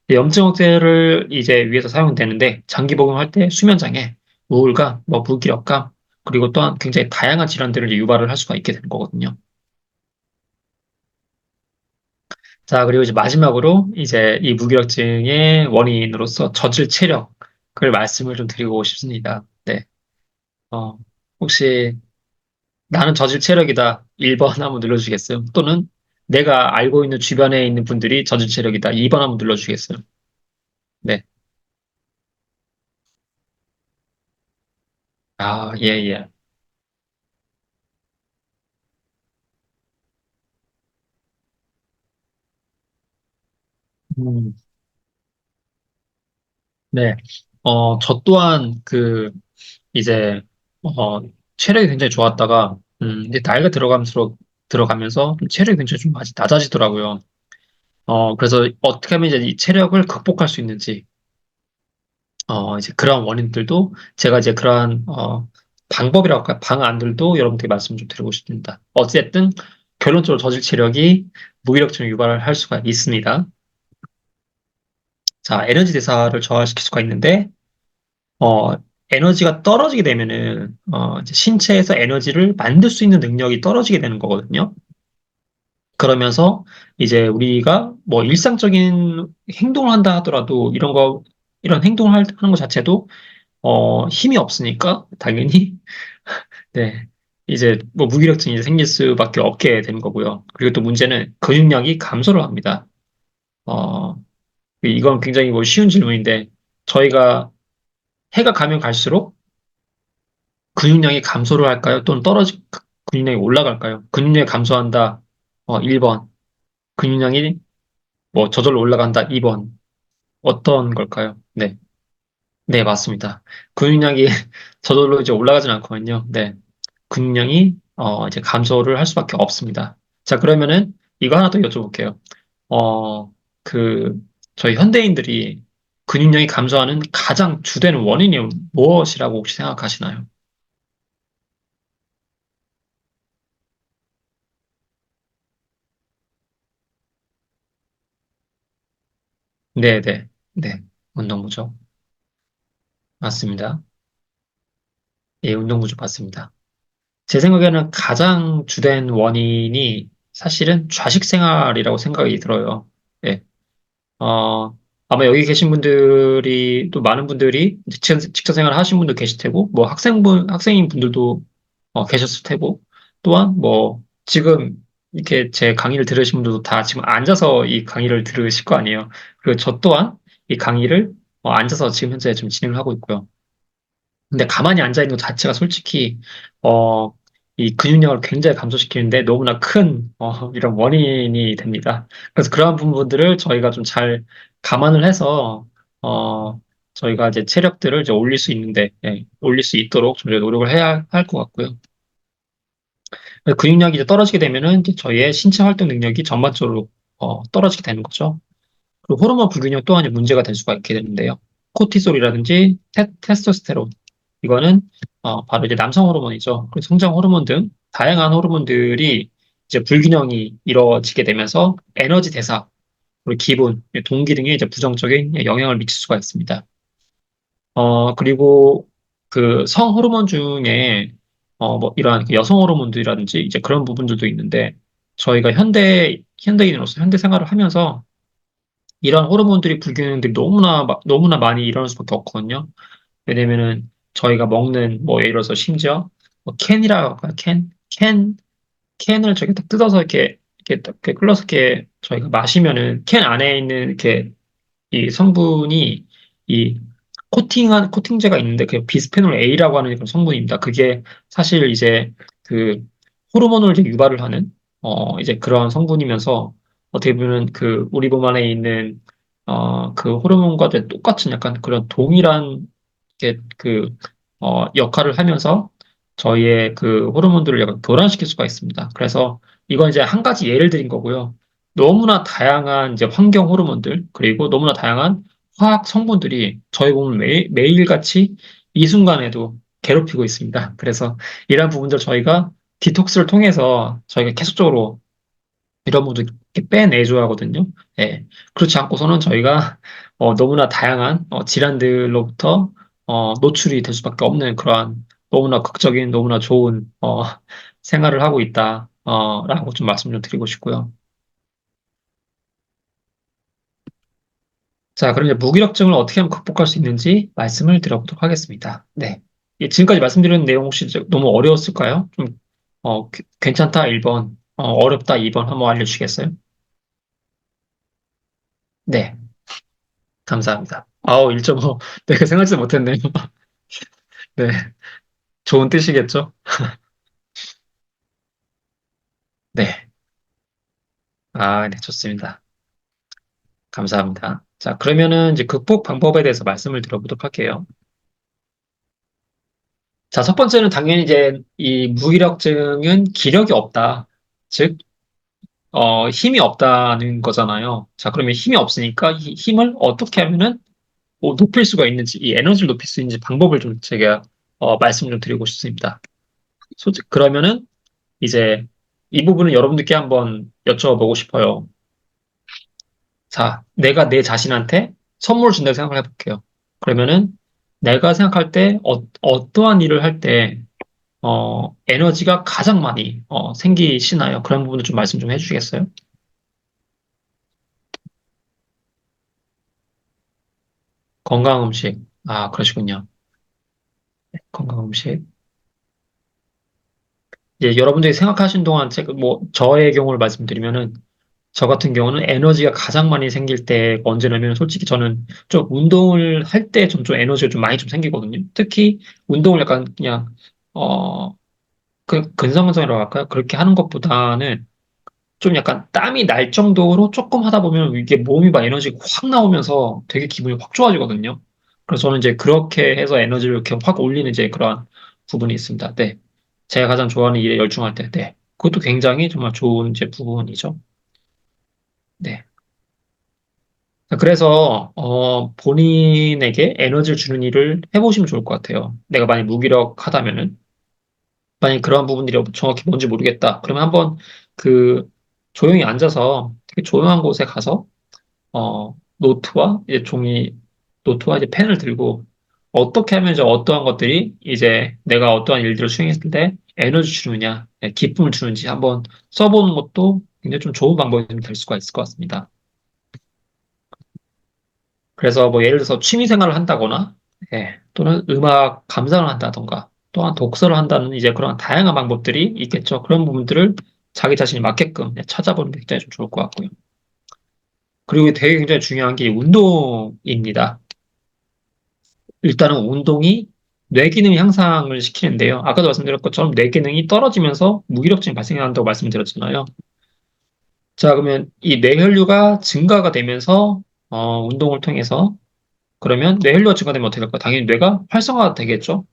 A: 염증 억제를 이제 위해서 사용되는데 장기 복용할 때 수면 장애, 우울감, 뭐 무기력감, 그리고 또한 굉장히 다양한 질환들을 이제 유발을 할 수가 있게 되는 거거든요. 자, 그리고 이제 마지막으로 이제 이 무기력증의 원인으로서 젖을 체력을 말씀을 좀 드리고 싶습니다. 네. 어, 혹시 나는 저질 체력이다. 1번 한번 눌러주시겠어요? 또는 내가 알고 있는 주변에 있는 분들이 저질 체력이다. 2번 한번 눌러주시겠어요? 네. 아, 예, 예. 음, 네. 저 또한 이제, 체력이 굉장히 좋았다가, 이제 나이가 들어가면서 좀 체력이 굉장히 좀 많이 낮아지더라고요. 그래서 어떻게 하면 이제 이 체력을 극복할 수 있는지, 이제 그러한 원인들도 제가 이제 그러한, 방법이라고 할까요? 방안들도 여러분들께 말씀 좀 드리고 싶습니다. 어쨌든, 결론적으로 저질 체력이 무기력증을 유발할 수가 있습니다. 자, 에너지 대사를 저하시킬 수가 있는데, 어, 에너지가 떨어지게 되면은, 이제 신체에서 에너지를 만들 수 있는 능력이 떨어지게 되는 거거든요. 그러면서 이제 우리가 뭐 일상적인 행동을 한다 하더라도 이런 행동을 하는 것 자체도 힘이 없으니까 당연히 네. 이제 뭐 무기력증이 이제 생길 수밖에 없게 되는 거고요. 그리고 또 문제는 근육량이 감소를 합니다. 어, 이건 굉장히 뭐 쉬운 질문인데 저희가 해가 가면 갈수록 근육량이 감소를 할까요? 또는 근육량이 올라갈까요? 근육량이 감소한다. 1번. 근육량이 뭐 저절로 올라간다. 2번. 어떤 걸까요? 네. 네, 맞습니다. 근육량이 저절로 이제 올라가진 않거든요. 네. 근육량이 이제 감소를 할 수밖에 없습니다. 자, 그러면은 이거 하나 더 여쭤볼게요. 어, 그 저희 현대인들이 근육량이 감소하는 가장 주된 원인이 무엇이라고 혹시 생각하시나요? 네, 네, 네. 운동 부족. 맞습니다. 예, 운동 부족 맞습니다. 제 생각에는 가장 주된 원인이 사실은 좌식 생활이라고 생각이 들어요. 예. 어, 아마 여기 계신 분들이, 또 많은 분들이 직장 생활 하신 분도 계실 테고, 뭐 학생인 분들도 계셨을 테고, 또한 뭐 지금 이렇게 제 강의를 들으신 분들도 다 지금 앉아서 이 강의를 들으실 거 아니에요. 그리고 저 또한 이 강의를 앉아서 지금 현재 좀 진행을 하고 있고요. 근데 가만히 앉아 있는 것 자체가 솔직히, 어, 이 근육량을 굉장히 감소시키는데 너무나 큰, 이런 원인이 됩니다. 그래서 그러한 부분들을 저희가 좀 잘 감안을 해서, 어, 저희가 이제 체력들을 이제 올릴 수 있도록 좀 노력을 해야 할 것 같고요. 근육량이 이제 떨어지게 되면은 이제 저희의 신체 활동 능력이 전반적으로, 떨어지게 되는 거죠. 그리고 호르몬 불균형 또한 이제 문제가 될 수가 있게 되는데요. 코티솔이라든지 테스토스테론 이거는 바로 이제 남성 호르몬이죠. 그리고 성장 호르몬 등 다양한 호르몬들이 이제 불균형이 이루어지게 되면서 에너지 대사, 그리고 기분, 동기 등에 이제 부정적인 영향을 미칠 수가 있습니다. 그리고 그 성 호르몬 중에 뭐 이러한 그 여성 호르몬들이라든지 이제 그런 부분들도 있는데 저희가 현대인으로서 현대 생활을 하면서 이런 호르몬들이 불균형들이 너무나 많이 일어날 수밖에 없거든요. 왜냐면은 저희가 먹는 뭐 예를 들어서 심지어 뭐 캔이라고 할까요? 캔을 저기 딱 뜯어서 이렇게 딱 이렇게 끌어서 이렇게 저희가 마시면은 캔 안에 있는 이렇게 이 성분이 이 코팅제가 있는데 그 비스페놀 A라고 하는 그런 성분입니다. 그게 사실 이제 그 호르몬을 이제 유발을 하는 이제 그런 성분이면서 어떻게 보면 그 우리 몸 안에 있는 그 호르몬과 이제 똑같은 약간 그런 동일한 역할을 하면서 저희의 그 호르몬들을 약간 교란시킬 수가 있습니다. 그래서 이건 이제 한 가지 예를 드린 거고요. 너무나 다양한 이제 환경 호르몬들, 그리고 너무나 다양한 화학 성분들이 저희 몸을 매일같이 이 순간에도 괴롭히고 있습니다. 그래서 이런 부분들 저희가 디톡스를 통해서 저희가 계속적으로 이런 부분도 이렇게 빼내줘야 하거든요. 예. 그렇지 않고서는 저희가 너무나 다양한 질환들로부터 노출이 될 수밖에 없는 그러한 너무나 극적인, 너무나 좋은 생활을 하고 있다. 라고 좀 말씀 좀 드리고 싶고요. 자, 그럼 이제 무기력증을 어떻게 하면 극복할 수 있는지 말씀을 드려보도록 하겠습니다. 네. 지금까지 말씀드린 내용 혹시 너무 어려웠을까요? 좀, 괜찮다 1번, 어렵다 2번 한번 알려주시겠어요? 네. 감사합니다. 아우, 1.5. 내가 생각지 못했네요. 네. 좋은 뜻이겠죠? 네. 아, 네, 좋습니다. 감사합니다. 자, 그러면은 이제 극복 방법에 대해서 말씀을 드려보도록 할게요. 자, 첫 번째는 당연히 이제 이 무기력증은 기력이 없다. 즉, 힘이 없다는 거잖아요. 자, 그러면 힘이 없으니까 이 힘을 어떻게 하면은 높일 수가 있는지, 이 에너지를 높일 수 있는지 방법을 좀 제가 말씀 좀 드리고 싶습니다. 그러면은 이제 이 부분은 여러분들께 한번 여쭤보고 싶어요. 자, 내가 내 자신한테 선물을 준다고 생각을 해볼게요. 그러면은 내가 생각할 때 어떠한 일을 할 때 에너지가 가장 많이 생기시나요? 그런 부분도 좀 말씀 좀 해주시겠어요? 건강 음식. 아, 그러시군요. 건강 음식. 이제 여러분들이 생각하신 동안 제가 뭐 저의 경우를 말씀드리면은 저 같은 경우는 에너지가 가장 많이 생길 때 언제냐면 솔직히 저는 좀 운동을 할 때 좀 에너지가 좀 많이 좀 생기거든요. 특히 운동을 약간 그냥 근성근성이라고 할까요? 그렇게 하는 것보다는 좀 약간 땀이 날 정도로 조금 하다 보면 이게 몸이 막 에너지가 확 나오면서 되게 기분이 확 좋아지거든요. 그래서 저는 이제 그렇게 해서 에너지를 이렇게 확 올리는 이제 그런 부분이 있습니다. 네. 제가 가장 좋아하는 일에 열중할 때, 네. 그것도 굉장히 정말 좋은 이제 부분이죠. 네. 그래서, 본인에게 에너지를 주는 일을 해보시면 좋을 것 같아요. 내가 많이 무기력하다면은. 만약 그러한 부분들이 정확히 뭔지 모르겠다. 그러면 한번 그 조용히 앉아서 되게 조용한 곳에 가서 노트와 이제 노트와 이제 펜을 들고 어떻게 하면 이제 어떠한 것들이 이제 내가 어떠한 일들을 수행했을 때 에너지 주느냐, 기쁨을 주는지 한번 써보는 것도 굉장히 좀 좋은 방법이 될 수가 있을 것 같습니다. 그래서 뭐 예를 들어서 취미 생활을 한다거나, 또는 음악 감상을 한다던가, 또한 독서를 한다는 이제 그런 다양한 방법들이 있겠죠. 그런 부분들을 자기 자신이 맞게끔 찾아보는 게 굉장히 좀 좋을 것 같고요. 그리고 되게 굉장히 중요한 게 운동입니다. 일단은 운동이 뇌 기능 향상을 시키는데요. 아까도 말씀드렸던 것처럼 뇌 기능이 떨어지면서 무기력증이 발생한다고 말씀드렸잖아요. 자, 그러면 이 뇌혈류가 증가가 되면서 운동을 통해서 그러면 뇌혈류가 증가되면 어떻게 될까요? 당연히 뇌가 활성화가 되겠죠.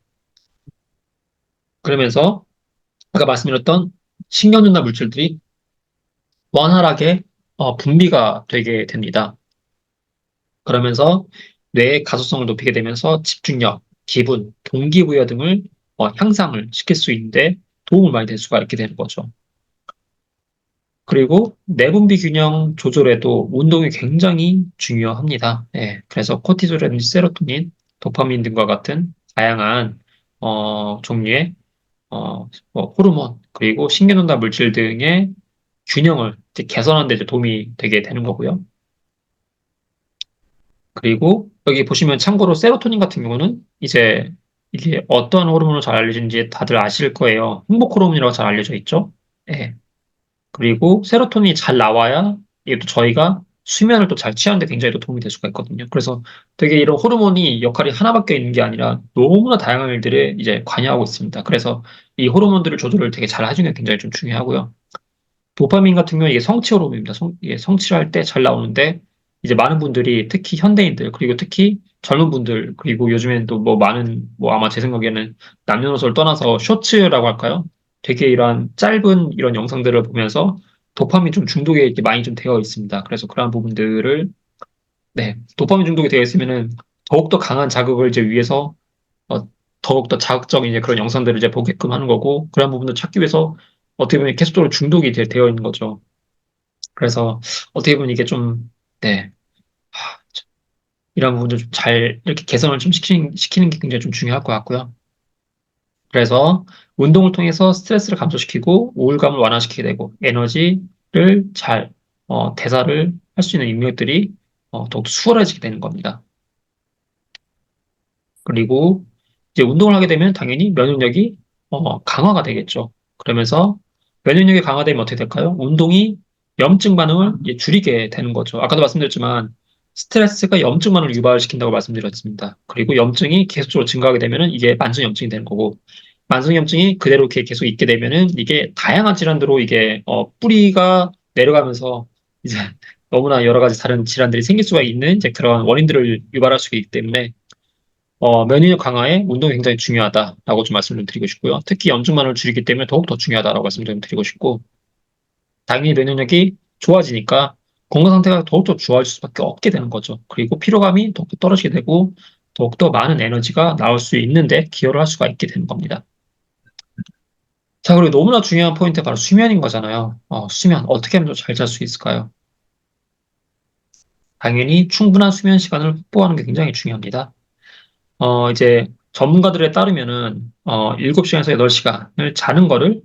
A: 그러면서 아까 말씀드렸던 신경전달 물질들이 원활하게 분비가 되게 됩니다. 그러면서 뇌의 가소성을 높이게 되면서 집중력, 기분, 동기부여 등을 향상을 시킬 수 있는데 도움을 많이 될 수가 있게 되는 거죠. 그리고 내분비 균형 조절에도 운동이 굉장히 중요합니다. 예, 그래서 코티졸이라든지 세로토닌, 도파민 등과 같은 다양한 종류의 호르몬 그리고 신경전달 물질 등의 균형을 이제 개선하는 데 이제 도움이 되게 되는 거고요. 그리고 여기 보시면 참고로 세로토닌 같은 경우는 이제 이게 어떤 호르몬으로 잘 알려진지 다들 아실 거예요. 행복 호르몬이라고 잘 알려져 있죠. 예. 그리고 세로토닌이 잘 나와야 이게 또 저희가 수면을 또 잘 취하는 데 굉장히 또 도움이 될 수가 있거든요. 그래서 되게 이런 호르몬이 역할이 하나밖에 있는 게 아니라 너무나 다양한 일들에 이제 관여하고 있습니다. 그래서 이 호르몬들을 조절을 되게 잘 해주는 게 굉장히 좀 중요하고요. 도파민 같은 경우는 이게 성취 호르몬입니다. 이게 성취를 할 때 잘 나오는데 이제 많은 분들이 특히 현대인들 그리고 특히 젊은 분들 그리고 요즘에는 또 뭐 많은 뭐 아마 제 생각에는 남녀노소를 떠나서 쇼츠라고 할까요? 되게 이러한 짧은 이런 영상들을 보면서 도파민 좀 중독에 이렇게 많이 좀 되어 있습니다. 그래서 그러한 부분들을 네 도파민 중독이 되어 있으면은 더욱더 강한 자극을 이제 위해서 어, 더욱더 자극적인 이제 그런 영상들을 이제 보게끔 하는 거고 그런 부분을 찾기 위해서 어떻게 보면 계속적으로 중독이 되어 있는 거죠. 그래서 어떻게 보면 이게 좀, 네, 하, 이런 부분들 좀 잘 이렇게 개선을 좀 시키는 게 굉장히 좀 중요할 것 같고요. 그래서 운동을 통해서 스트레스를 감소시키고 우울감을 완화시키게 되고 에너지를 잘 대사를 할 수 있는 능력들이 더욱 수월해지게 되는 겁니다. 그리고 이제 운동을 하게 되면 당연히 면역력이 강화가 되겠죠. 그러면서 면역력이 강화되면 어떻게 될까요? 운동이 염증 반응을 이제 줄이게 되는 거죠. 아까도 말씀드렸지만 스트레스가 염증 반응을 유발시킨다고 말씀드렸습니다. 그리고 염증이 계속적으로 증가하게 되면은 이게 만성 염증이 되는 거고 만성 염증이 그대로 이렇게 계속 있게 되면은 이게 다양한 질환으로 이게 뿌리가 내려가면서 이제 너무나 여러 가지 다른 질환들이 생길 수가 있는 이제 그런 원인들을 유발할 수 있기 때문에 면역력 강화에 운동이 굉장히 중요하다라고 좀 말씀을 드리고 싶고요. 특히 염증만을 줄이기 때문에 더욱 더 중요하다라고 말씀 좀 드리고 싶고, 당연히 면역력이 좋아지니까 건강 상태가 더욱더 좋아질 수밖에 없게 되는 거죠. 그리고 피로감이 더욱더 떨어지게 되고, 더욱더 많은 에너지가 나올 수 있는데 기여를 할 수가 있게 되는 겁니다. 자, 그리고 너무나 중요한 포인트가 바로 수면인 거잖아요. 수면, 어떻게 하면 더 잘 잘 수 있을까요? 당연히 충분한 수면 시간을 확보하는 게 굉장히 중요합니다. 이제 전문가들에 따르면은 7시간에서 8시간을 자는 거를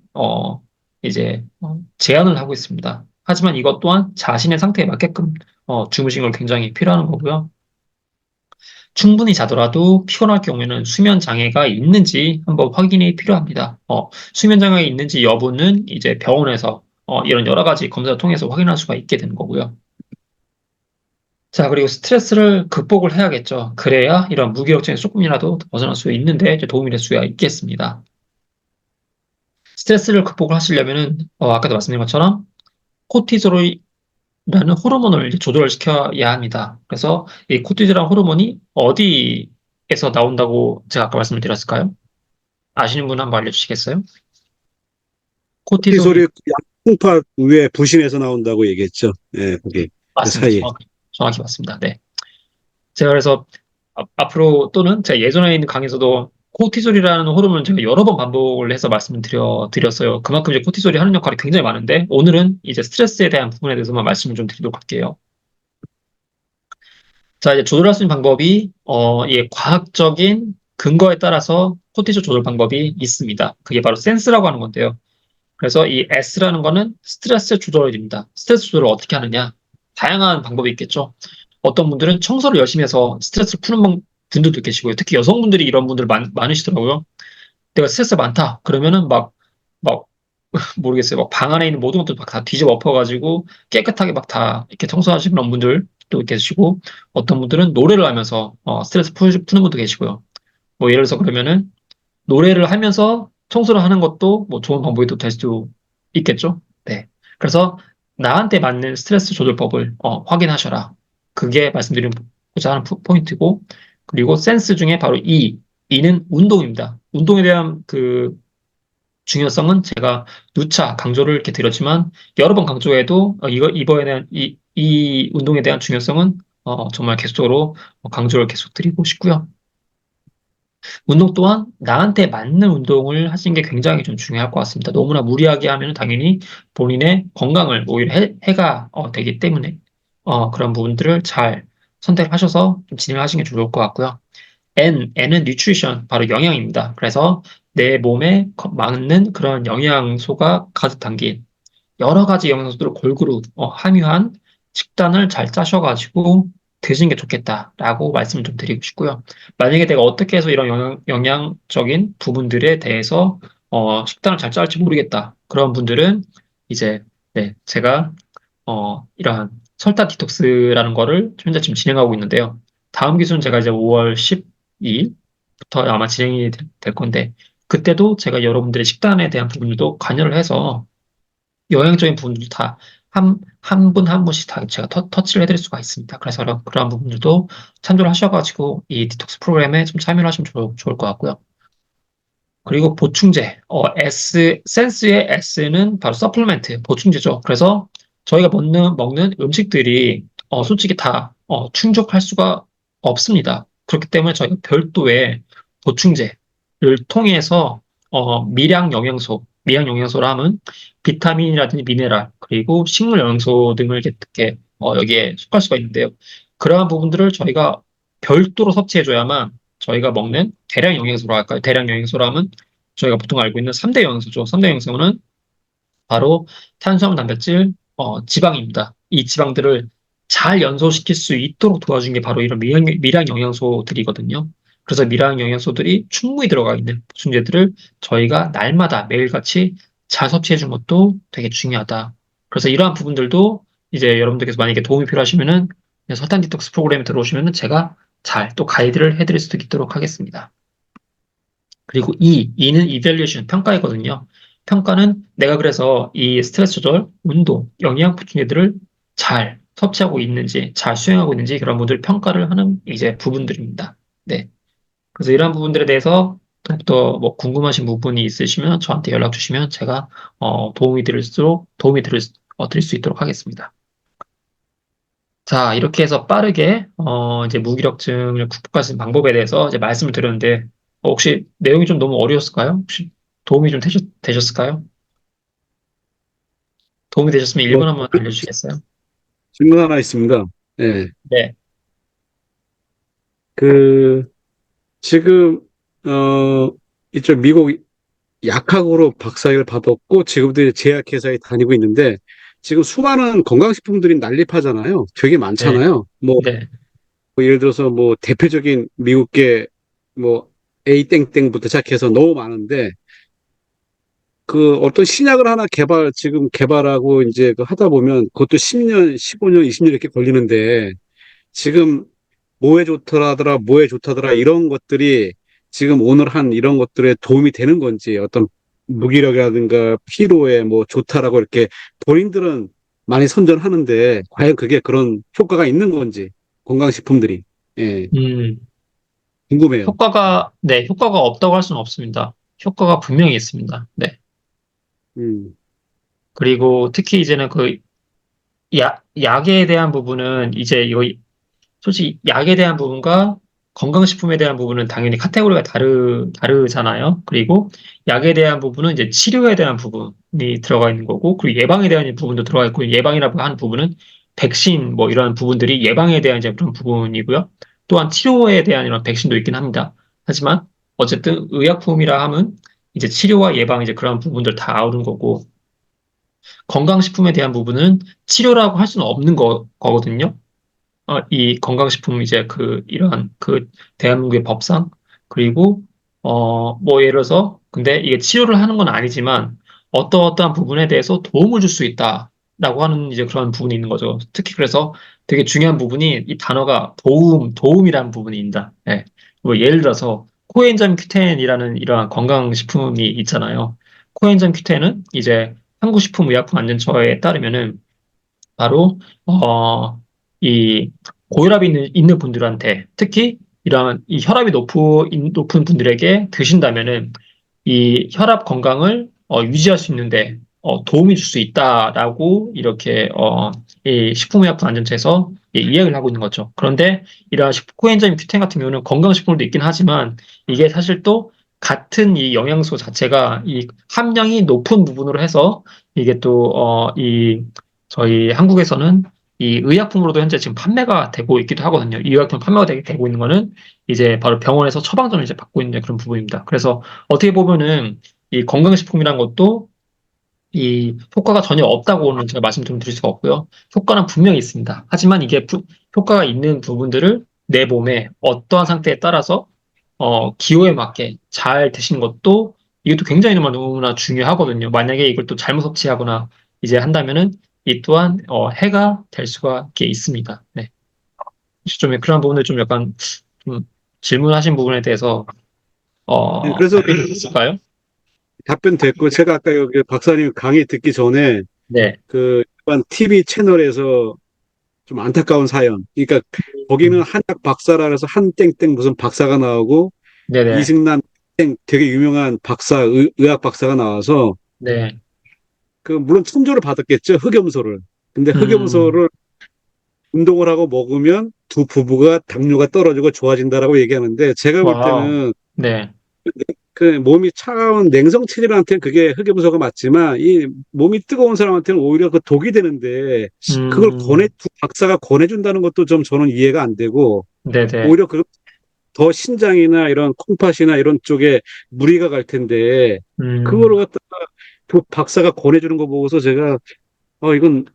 A: 이제 제한을 하고 있습니다. 하지만 이것 또한 자신의 상태에 맞게끔 주무시는 걸 굉장히 필요한 거고요. 충분히 자더라도 피곤할 경우에는 수면 장애가 있는지 한번 확인이 필요합니다. 수면 장애가 있는지 여부는 이제 병원에서 이런 여러 가지 검사를 통해서 확인할 수가 있게 되는 거고요. 자, 그리고 스트레스를 극복을 해야겠죠. 그래야 이런 무기력증에 조금이라도 벗어날 수 있는데 이제 도움이 될 수가 있겠습니다. 스트레스를 극복을 하시려면은, 아까도 말씀드린 것처럼 코티솔이라는 호르몬을 이제 조절을 시켜야 합니다. 그래서 이 코티졸이라는 호르몬이 어디에서 나온다고 제가 아까 말씀을 드렸을까요? 아시는 분 한번 알려주시겠어요? 코티솔이
B: 티소리 풍파 위에 부심에서 나온다고 얘기했죠. 예, 거기 그
A: 맞습니다.
B: 사이에.
A: 정확히 맞습니다. 네. 제가 그래서 앞으로 또는 제가 예전에 있는 강의에서도 코티솔이라는 호르몬을 제가 여러 번 반복을 해서 말씀을 드렸어요. 그만큼 이제 코티솔이 하는 역할이 굉장히 많은데 오늘은 이제 스트레스에 대한 부분에 대해서만 말씀을 좀 드리도록 할게요. 자, 이제 조절할 수 있는 방법이 예, 과학적인 근거에 따라서 코티솔 조절 방법이 있습니다. 그게 바로 센스라고 하는 건데요. 그래서 이 S라는 거는 스트레스 조절입니다. 스트레스 조절을 어떻게 하느냐? 다양한 방법이 있겠죠. 어떤 분들은 청소를 열심히 해서 스트레스를 푸는 분들도 계시고요. 특히 여성분들이 이런 분들 많으시더라고요. 내가 스트레스 많다. 그러면은 막, 모르겠어요. 막 방 안에 있는 모든 것들 막 다 뒤집어 엎어가지고 깨끗하게 막 다 이렇게 청소하시는 분들도 계시고, 어떤 분들은 노래를 하면서 스트레스 푸는 분도 계시고요. 뭐 예를 들어서 그러면은 노래를 하면서 청소를 하는 것도 뭐 좋은 방법이 또 될 수도 있겠죠. 네. 그래서 나한테 맞는 스트레스 조절법을 확인하셔라. 그게 말씀드리고자 하는 포인트고, 그리고 센스 중에 바로 E는 운동입니다. 운동에 대한 그 중요성은 제가 누차 강조를 이렇게 드렸지만, 여러 번 강조해도, 이거에 대한, 이 운동에 대한 중요성은, 정말 계속적으로 강조를 계속 드리고 싶고요. 운동 또한 나한테 맞는 운동을 하시는 게 굉장히 좀 중요할 것 같습니다. 너무나 무리하게 하면 당연히 본인의 건강을 오히려 해가 되기 때문에 그런 부분들을 잘 선택하셔서 좀 진행하시는 게 좋을 것 같고요. N은 nutrition, 바로 영양입니다. 그래서 내 몸에 맞는 그런 영양소가 가득 담긴 여러 가지 영양소들을 골고루 함유한 식단을 잘 짜셔가지고 드시는 게 좋겠다라고 말씀을 좀 드리고 싶고요. 만약에 내가 어떻게 해서 이런 영양적인 부분들에 대해서 식단을 잘 짤지 모르겠다. 그런 분들은 이제 네, 제가 이러한 설탕 디톡스라는 거를 현재 지금 진행하고 있는데요. 다음 기수는 제가 이제 5월 12일부터 아마 진행이 될 건데, 그때도 제가 여러분들의 식단에 대한 부분들도 관여를 해서 영양적인 부분들도 다 한 분 한 분씩 다 제가 터치를 해드릴 수가 있습니다. 그래서 그런 부분들도 참조를 하셔가지고 이 디톡스 프로그램에 좀 참여를 하시면 좋을 것 같고요. 그리고 보충제, 센스의 S는 바로 서플리멘트, 보충제죠. 그래서 저희가 먹는 음식들이, 솔직히 다, 충족할 수가 없습니다. 그렇기 때문에 저희가 별도의 보충제를 통해서, 미량 영양소라 하면 비타민이라든지 미네랄, 그리고 식물 영양소 등을 이렇게, 여기에 속할 수가 있는데요. 그러한 부분들을 저희가 별도로 섭취해줘야만 저희가 먹는 대량 영양소로 할까요? 대량 영양소로 하면 저희가 보통 알고 있는 3대 영양소죠. 3대 영양소는 바로 탄수화물, 단백질, 지방입니다. 이 지방들을 잘 연소시킬 수 있도록 도와준 게 바로 이런 미량 영양소들이거든요. 그래서 미량 영양소들이 충분히 들어가 있는 보충제들을 저희가 날마다 매일같이 잘 섭취해 준 것도 되게 중요하다. 그래서 이러한 부분들도 이제 여러분들께서 만약에 도움이 필요하시면은 설탕 디톡스 프로그램에 들어오시면은 제가 잘 또 가이드를 해드릴 수도 있도록 하겠습니다. 그리고 E는 evaluation, 평가이거든요. 평가는 내가 그래서 이 스트레스 조절, 운동, 영양 보충제들을 잘 섭취하고 있는지, 잘 수행하고 있는지 그런 분들 평가를 하는 이제 부분들입니다. 네. 그래서 이러한 부분들에 대해서 더욱더 뭐 궁금하신 부분이 있으시면 저한테 연락 주시면 제가 드릴 수 있도록 하겠습니다. 자, 이렇게 해서 빠르게 이제 무기력증을 극복하는 방법에 대해서 이제 말씀을 드렸는데 혹시 내용이 좀 너무 어려웠을까요? 혹시 도움이 좀 되셨을까요? 도움이 되셨으면
B: 뭐,
A: 1번 한번 알려주시겠어요?
B: 질문 하나 있습니다. 예.
A: 네,
B: 그, 지금, 이쪽 미국 약학으로 박사학위를 받았고, 지금도 이제 제약회사에 다니고 있는데, 지금 수많은 건강식품들이 난립하잖아요. 되게
A: 네,
B: 많잖아요.
A: 네,
B: 뭐 예를 들어서 뭐 대표적인 미국계 뭐 A 땡땡부터 시작해서 너무 많은데, 그 어떤 신약을 하나 지금 개발하고 이제 그 하다 보면 그것도 10년, 15년, 20년 이렇게 걸리는데, 지금 뭐에 좋더라더라, 뭐에 좋다더라, 이런 것들이 지금 오늘 한 이런 것들에 도움이 되는 건지, 어떤 무기력이라든가 피로에 뭐 좋다라고 이렇게 본인들은 많이 선전하는데, 과연 그게 그런 효과가 있는 건지, 건강식품들이. 예,
A: 음,
B: 궁금해요.
A: 효과가 없다고 할 수는 없습니다. 효과가 분명히 있습니다. 네.
B: 음,
A: 그리고 특히 이제는 약에 대한 부분은 이제 솔직히 약에 대한 부분과 건강식품에 대한 부분은 당연히 카테고리가 다르잖아요. 그리고 약에 대한 부분은 이제 치료에 대한 부분이 들어가 있는 거고, 그리고 예방에 대한 부분도 들어가 있고, 예방이라고 하는 부분은 백신 뭐 이런 부분들이 예방에 대한 이제 그런 부분이고요. 또한 치료에 대한 이런 백신도 있긴 합니다. 하지만 어쨌든 의약품이라 하면 이제 치료와 예방 이제 그런 부분들 다 아우른 거고, 건강식품에 대한 부분은 치료라고 할 수는 없는 거거든요. 이 건강식품 이제 이러한 대한민국의 법상 그리고 뭐 예를 들어서 근데 이게 치료를 하는 건 아니지만 어떠한 부분에 대해서 도움을 줄 수 있다라고 하는 이제 그런 부분이 있는 거죠. 특히 그래서 되게 중요한 부분이 이 단어가 도움이라는 부분입니다. 예. 뭐 예를 들어서 코엔자임 Q10이라는 이러한 건강식품이 있잖아요. 코엔자임 Q10은 이제 한국식품의약품안전처에 따르면은 바로 이 고혈압이 있는 분들한테 특히 이러한 이 혈압이 높은 분들에게 드신다면은 이 혈압 건강을 유지할 수 있는데 도움이 줄 수 있다라고 이렇게 이 식품의약품안전처에서 이야기를 하고 있는 거죠. 그런데 이러한 코엔자임 Q10 같은 경우는 건강식품도 있긴 하지만 이게 사실 또 같은 이 영양소 자체가 이 함량이 높은 부분으로 해서 이게 또이 저희 한국에서는 이 의약품으로도 현재 지금 판매가 되고 있기도 하거든요. 이 의약품 판매가 되고 있는 거는 이제 바로 병원에서 처방전을 이제 받고 있는 그런 부분입니다. 그래서 어떻게 보면은 이 건강식품이란 것도 이 효과가 전혀 없다고는 제가 말씀 좀 드릴 수가 없고요. 효과는 분명히 있습니다. 하지만 이게 효과가 있는 부분들을 내 몸에 어떠한 상태에 따라서 기호에 맞게 잘 드시는 것도 이것도 굉장히 너무나 중요하거든요. 만약에 이걸 또 잘못 섭취하거나 이제 한다면은 이 또한 해가 될 수가 있게 있습니다. 네. 혹시 좀 그런 부분을 좀 약간 좀 질문하신 부분에 대해서
B: 예, 그래서
A: 답변이 있을까요?
B: 답변 됐고, 제가 아까 여기 박사님 강의 듣기 전에
A: 네,
B: 그 일반 TV 채널에서 좀 안타까운 사연. 그러니까 거기는
A: 음,
B: 한약 박사라 해서 한 땡땡 무슨 박사가 나오고
A: 네네,
B: 이승남 땡 되게 유명한 박사, 의학 박사가 나와서
A: 네,
B: 그 물론 천조를 받았겠죠. 흑염소를. 근데
A: 음,
B: 흑염소를 운동을 하고 먹으면 두 부부가 당뇨가 떨어지고 좋아진다라고 얘기하는데 제가 볼
A: 와우,
B: 때는
A: 네,
B: 그 몸이 차가운 냉성 체질한테는 그게 흑염소가 맞지만 이 몸이 뜨거운 사람한테는 오히려 그 독이 되는데 그걸
A: 음,
B: 두 박사가 권해준다는 것도 좀 저는 이해가 안 되고
A: 네네,
B: 오히려 그 더 신장이나 이런 콩팥이나 이런 쪽에 무리가 갈 텐데 그거를
A: 음,
B: 갖다가 그 박사가 권해주는 거 보고서 제가 이건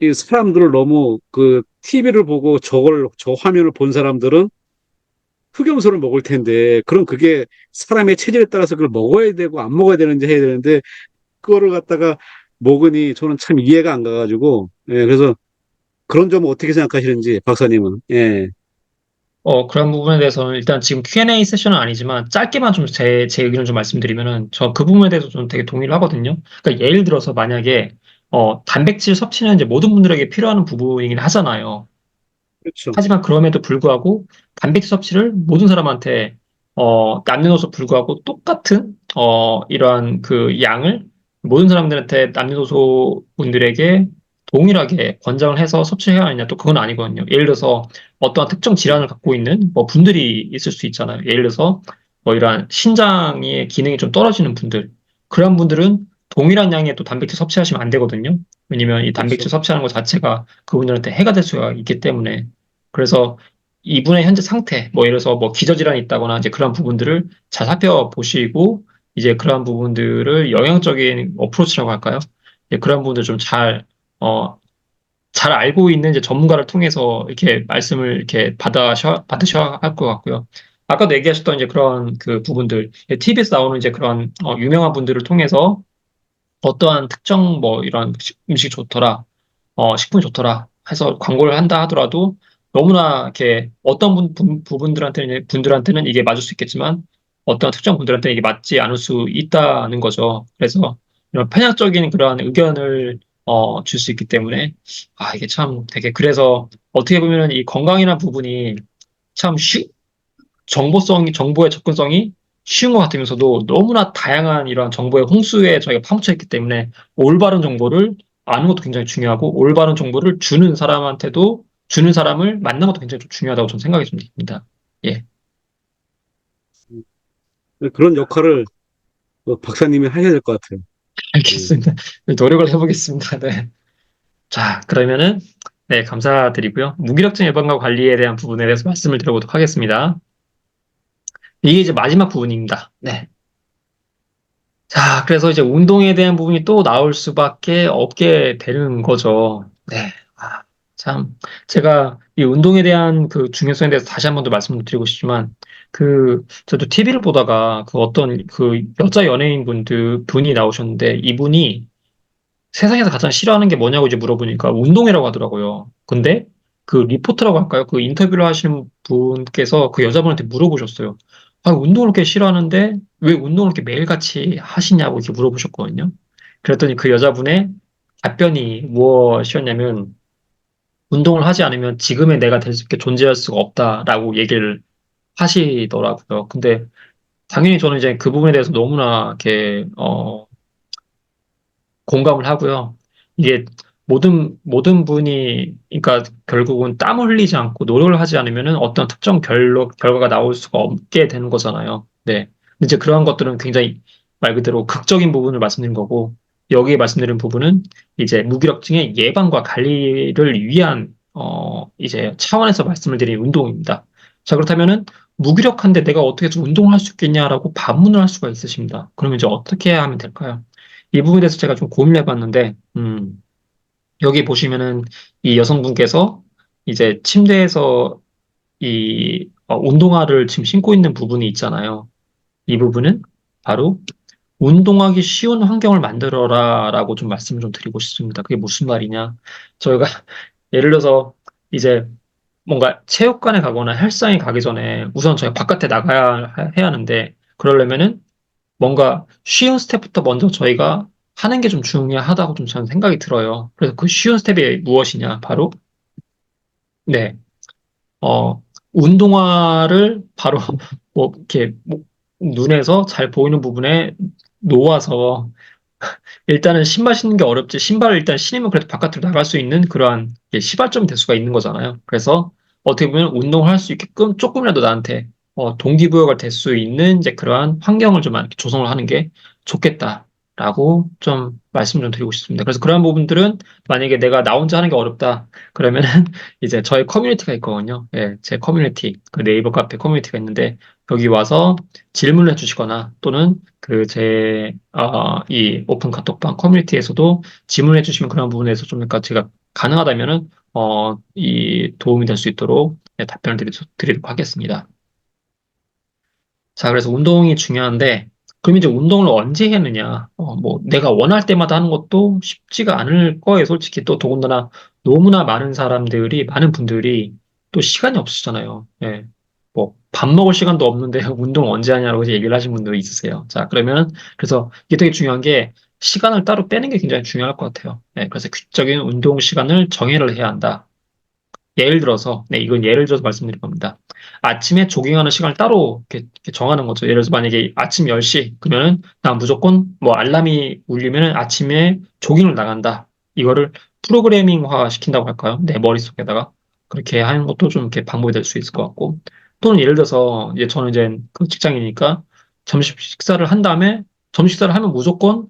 B: 이 사람들을 너무 그 TV를 보고 저 화면을 본 사람들은 흑염소를 먹을 텐데 그럼 그게 사람의 체질에 따라서 그걸 먹어야 되고 안 먹어야 되는지 해야 되는데 그거를 갖다가 먹으니 저는 참 이해가 안 가가지고 예, 그래서 그런 점은 어떻게 생각하시는지 박사님은 예,
A: 그런 부분에 대해서는 일단 지금 Q&A 세션은 아니지만 짧게만 좀 제 의견을 좀 말씀드리면은 저 그 부분에 대해서 좀 되게 동의를 하거든요. 그러니까 예를 들어서 만약에 단백질 섭취는 이제 모든 분들에게 필요한 부분이긴 하잖아요.
B: 그렇죠.
A: 하지만 그럼에도 불구하고 단백질 섭취를 모든 사람한테 남녀노소 불구하고 똑같은 이러한 그 양을 모든 사람들한테 남녀노소 분들에게 동일하게 권장을 해서 섭취해야 하느냐 또 그건 아니거든요. 예를 들어서 어떠한 특정 질환을 갖고 있는 뭐 분들이 있을 수 있잖아요. 예를 들어서 뭐 이러한 신장의 기능이 좀 떨어지는 분들 그런 분들은 동일한 양의 또 단백질 섭취하시면 안 되거든요. 왜냐면 이
B: 그렇죠.
A: 단백질 섭취하는 것 자체가 그분들한테 해가 될 수가 있기 때문에 그래서 이분의 현재 상태, 뭐 예를 들어서 뭐 기저질환이 있다거나 이제 그런 부분들을 잘 살펴보시고 이제 그러한 부분들을 영양적인 어프로치라고 할까요? 예, 그런 부분들 좀 잘 알고 있는 이제 전문가를 통해서 이렇게 말씀을 이렇게 받으셔야 할 것 같고요. 아까도 얘기하셨던 이제 그런 그 부분들, TV에서 나오는 이제 그런 유명한 분들을 통해서 어떠한 특정 뭐 이런 음식이 좋더라, 식품이 좋더라 해서 광고를 한다 하더라도 너무나 이렇게 어떤 분들한테는 이게 맞을 수 있겠지만 어떤 특정 분들한테는 이게 맞지 않을 수 있다는 거죠. 그래서 이런 편향적인 그러한 의견을 줄 수 있기 때문에 이게 참 되게 그래서 어떻게 보면은 이 건강이라는 부분이 참 정보의 접근성이 쉬운 것 같으면서도 너무나 다양한 이런 정보의 홍수에 저희가 파묻혀 있기 때문에 올바른 정보를 아는 것도 굉장히 중요하고 올바른 정보를 주는 사람을 만나는 것도 굉장히 좀 중요하다고 저는 생각이 좀 듭니다. 예,
B: 그런 역할을 박사님이 하셔야 될 것 같아요. 예.
A: 알겠습니다. 노력을 해보겠습니다. 네. 자, 그러면은 네, 감사드리고요. 무기력증 예방과 관리에 대한 부분에 대해서 말씀을 드려보도록 하겠습니다. 이게 이제 마지막 부분입니다. 네. 자, 그래서 이제 운동에 대한 부분이 또 나올 수밖에 없게 되는 거죠. 네. 참. 제가 이 운동에 대한 그 중요성에 대해서 다시 한 번 더 말씀을 드리고 싶지만, 저도 TV를 보다가 그 어떤 그 여자 연예인 분이 나오셨는데, 이분이 세상에서 가장 싫어하는 게 뭐냐고 이제 물어보니까 운동이라고 하더라고요. 근데 그 리포터라고 할까요? 그 인터뷰를 하시는 분께서 그 여자분한테 물어보셨어요. 운동을 그렇게 싫어하는데 왜 운동을 이렇게 매일같이 하시냐고 이렇게 물어보셨거든요. 그랬더니 그 여자분의 답변이 무엇이었냐면 운동을 하지 않으면 지금의 내가 될 수 있게 존재할 수가 없다라고 얘기를 하시더라고요. 근데 당연히 저는 이제 그 부분에 대해서 너무나 이렇게 공감을 하고요. 이게 모든 분이, 그러니까 결국은 땀을 흘리지 않고 노력을 하지 않으면은 어떤 특정 결과가 나올 수가 없게 되는 거잖아요. 네. 근데 이제 그러한 것들은 굉장히 말 그대로 극적인 부분을 말씀드린 거고, 여기에 말씀드린 부분은 이제 무기력증의 예방과 관리를 위한, 이제 차원에서 말씀을 드린 운동입니다. 자, 그렇다면은 무기력한데 내가 어떻게 해서 운동을 할 수 있겠냐라고 반문을 할 수가 있으십니다. 그러면 이제 어떻게 해야 하면 될까요? 이 부분에 대해서 제가 좀 고민을 해봤는데, 여기 보시면은 이 여성분께서 이제 침대에서 운동화를 지금 신고 있는 부분이 있잖아요. 이 부분은 바로 운동하기 쉬운 환경을 만들어라라고 좀 말씀을 좀 드리고 싶습니다. 그게 무슨 말이냐? 저희가 예를 들어서 이제 뭔가 체육관에 가거나 헬스장에 가기 전에 우선 저희가 바깥에 나가야 해야 하는데 그러려면은 뭔가 쉬운 스텝부터 먼저 저희가 하는 게 좀 중요하다고 좀 저는 생각이 들어요. 그래서 그 쉬운 스텝이 무엇이냐? 바로 네, 어, 운동화를 바로 뭐 이렇게 뭐 눈에서 잘 보이는 부분에 놓아서 일단은 신발 신는 게 어렵지. 신발을 일단 신으면 그래도 바깥으로 나갈 수 있는 그러한 시발점이 될 수가 있는 거잖아요. 그래서 어떻게 보면 운동을 할 수 있게끔 조금이라도 나한테 동기부여가 될 수 있는 이제 그러한 환경을 좀 이렇게 조성을 하는 게 좋겠다라고 좀 말씀 좀 드리고 싶습니다. 그래서 그러한 부분들은 만약에 내가 나 혼자 하는 게 어렵다 그러면은 이제 저희 커뮤니티가 있거든요. 예, 제 커뮤니티, 그 네이버 카페 커뮤니티가 있는데 여기 와서 질문을 해주시거나 또는 이 오픈 카톡방 커뮤니티에서도 질문해 주시면 그런 부분에서 좀 약간 제가 가능하다면은, 이 도움이 될 수 있도록 답변을 드리도록 하겠습니다. 자, 그래서 운동이 중요한데, 그럼 이제 운동을 언제 해야 하느냐? 뭐, 내가 원할 때마다 하는 것도 쉽지가 않을 거예요. 솔직히 또 더군다나 너무나 많은 분들이 또 시간이 없으시잖아요. 예. 뭐, 밥 먹을 시간도 없는데 운동 언제 하냐고 이제 얘기를 하신 분들이 있으세요. 자, 그러면, 그래서 이게 되게 중요한 게 시간을 따로 빼는 게 굉장히 중요할 것 같아요. 예, 그래서 규칙적인 운동 시간을 정해를 해야 한다. 예를 들어서, 네, 이건 예를 들어서 말씀드릴 겁니다. 아침에 조깅하는 시간을 따로 이렇게 정하는 거죠. 예를 들어서 만약에 아침 10시, 그러면은 나 무조건 뭐 알람이 울리면은 아침에 조깅을 나간다. 이거를 프로그래밍화 시킨다고 할까요? 내 머릿속에다가. 그렇게 하는 것도 좀 이렇게 방법이 될 수 있을 것 같고. 또는 예를 들어서, 이제 저는 이제 그 직장이니까 점심 식사를 한 다음에 점심 식사를 하면 무조건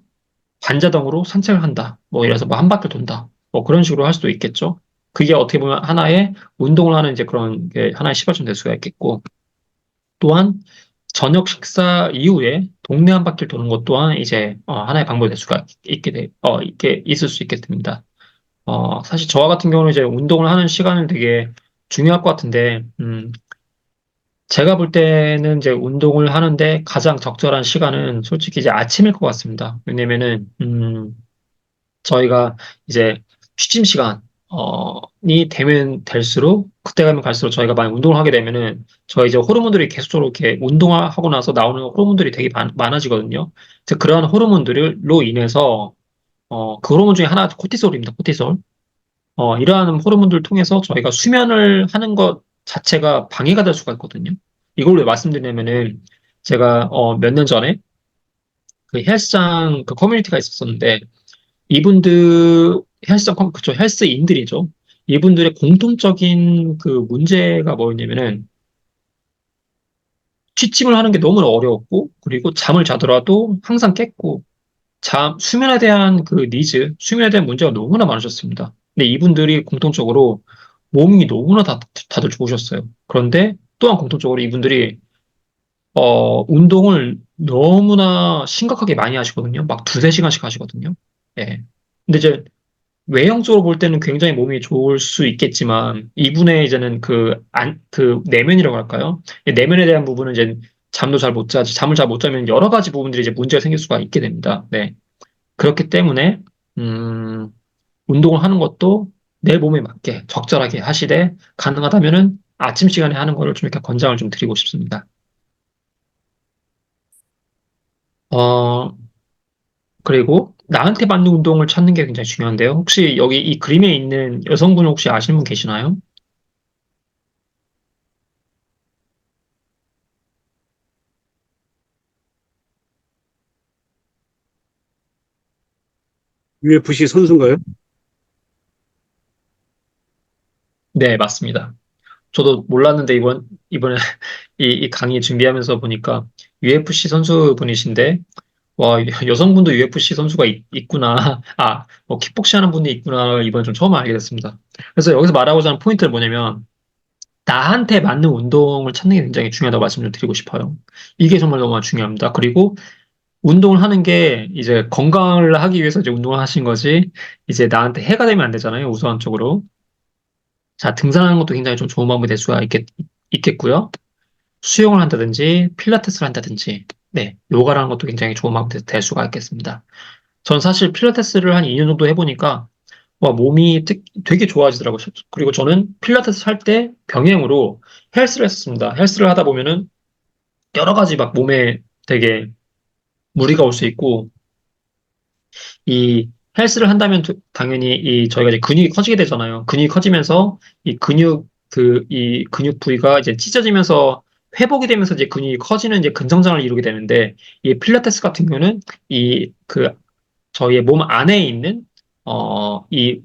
A: 반자동으로 산책을 한다. 뭐 이래서 뭐 한 바퀴 돈다. 뭐 그런 식으로 할 수도 있겠죠. 그게 어떻게 보면 하나의 운동을 하는 이제 그런 게 하나의 시발점 될 수가 있겠고, 또한 저녁 식사 이후에 동네 한 바퀴를 도는 것 또한 이제 하나의 방법이 될 수가 있게 있을 수 있겠습니다. 사실 저와 같은 경우는 이제 운동을 하는 시간은 되게 중요할 것 같은데, 제가 볼 때는 이제 운동을 하는데 가장 적절한 시간은 솔직히 이제 아침일 것 같습니다. 왜냐면은, 저희가 이제 취침 시간이 되면 될수록 그때 가면 갈수록 저희가 많이 운동을 하게 되면은 저희 이제 호르몬들이 계속적으로 이렇게 운동하고 나서 나오는 호르몬들이 되게 많아지거든요. 그래서 그러한 호르몬들로 인해서 그 호르몬 중에 하나가 코티솔입니다. 코티솔. 이러한 호르몬들을 통해서 저희가 수면을 하는 것 자체가 방해가 될 수가 있거든요. 이걸 왜 말씀드리냐면은 제가 몇 년 전에 그 헬스장 그 커뮤니티가 있었었는데 그쵸, 헬스인들이죠. 이분들의 공통적인 그 문제가 뭐였냐면은, 취침을 하는 게 너무 어려웠고, 그리고 잠을 자더라도 항상 깼고, 수면에 대한 그 수면에 대한 문제가 너무나 많으셨습니다. 근데 이분들이 공통적으로 몸이 너무나 다들 좋으셨어요. 그런데 또한 공통적으로 이분들이, 운동을 너무나 심각하게 많이 하시거든요. 막 두세 시간씩 하시거든요. 예. 근데 이제 외형적으로 볼 때는 굉장히 몸이 좋을 수 있겠지만, 이분의 이제는 그 내면이라고 할까요? 이 내면에 대한 부분은 이제 잠을 잘 못 자면 여러 가지 부분들이 이제 문제가 생길 수가 있게 됩니다. 네. 그렇기 때문에, 음, 운동을 하는 것도 내 몸에 맞게 적절하게 하시되, 가능하다면은 아침 시간에 하는 거를 좀 이렇게 권장을 좀 드리고 싶습니다. 어, 그리고 나한테 맞는 운동을 찾는 게 굉장히 중요한데요. 혹시 여기 이 그림에 있는 여성분 혹시 아시는 분 계시나요?
B: UFC 선수인가요?
A: 네, 맞습니다. 저도 몰랐는데 이번에 이 강의 준비하면서 보니까 UFC 선수분이신데, 와, 여성분도 UFC 선수가 있구나. 뭐 킥복싱 하는 분이 있구나. 이번에 좀 처음 알게 됐습니다. 그래서 여기서 말하고자 하는 포인트는 뭐냐면, 나한테 맞는 운동을 찾는 게 굉장히 중요하다고 말씀을 드리고 싶어요. 이게 정말 너무 중요합니다. 그리고 운동을 하는 게 이제 건강을 하기 위해서 이제 운동을 하신 거지, 이제 나한테 해가 되면 안 되잖아요, 우선적으로. 자, 등산하는 것도 굉장히 좀 좋은 방법이 될 수가 있겠고요. 수영을 한다든지, 필라테스를 한다든지, 네, 요가라는 것도 굉장히 좋은 방법이 될 수가 있겠습니다. 전 사실 필라테스를 한 2년 정도 해보니까, 와, 몸이 되게 좋아지더라고요. 그리고 저는 필라테스 할 때 병행으로 헬스를 했었습니다. 헬스를 하다 보면은 여러 가지 막 몸에 되게 무리가 올 수 있고, 이 헬스를 한다면 당연히 이 저희가 이제 근육이 커지게 되잖아요. 근육이 커지면서 이 이 근육 부위가 이제 찢어지면서 회복이 되면서 이제 근육이 커지는 이제 근성장을 이루게 되는데, 이 필라테스 같은 경우는 이 저희의 몸 안에 있는 이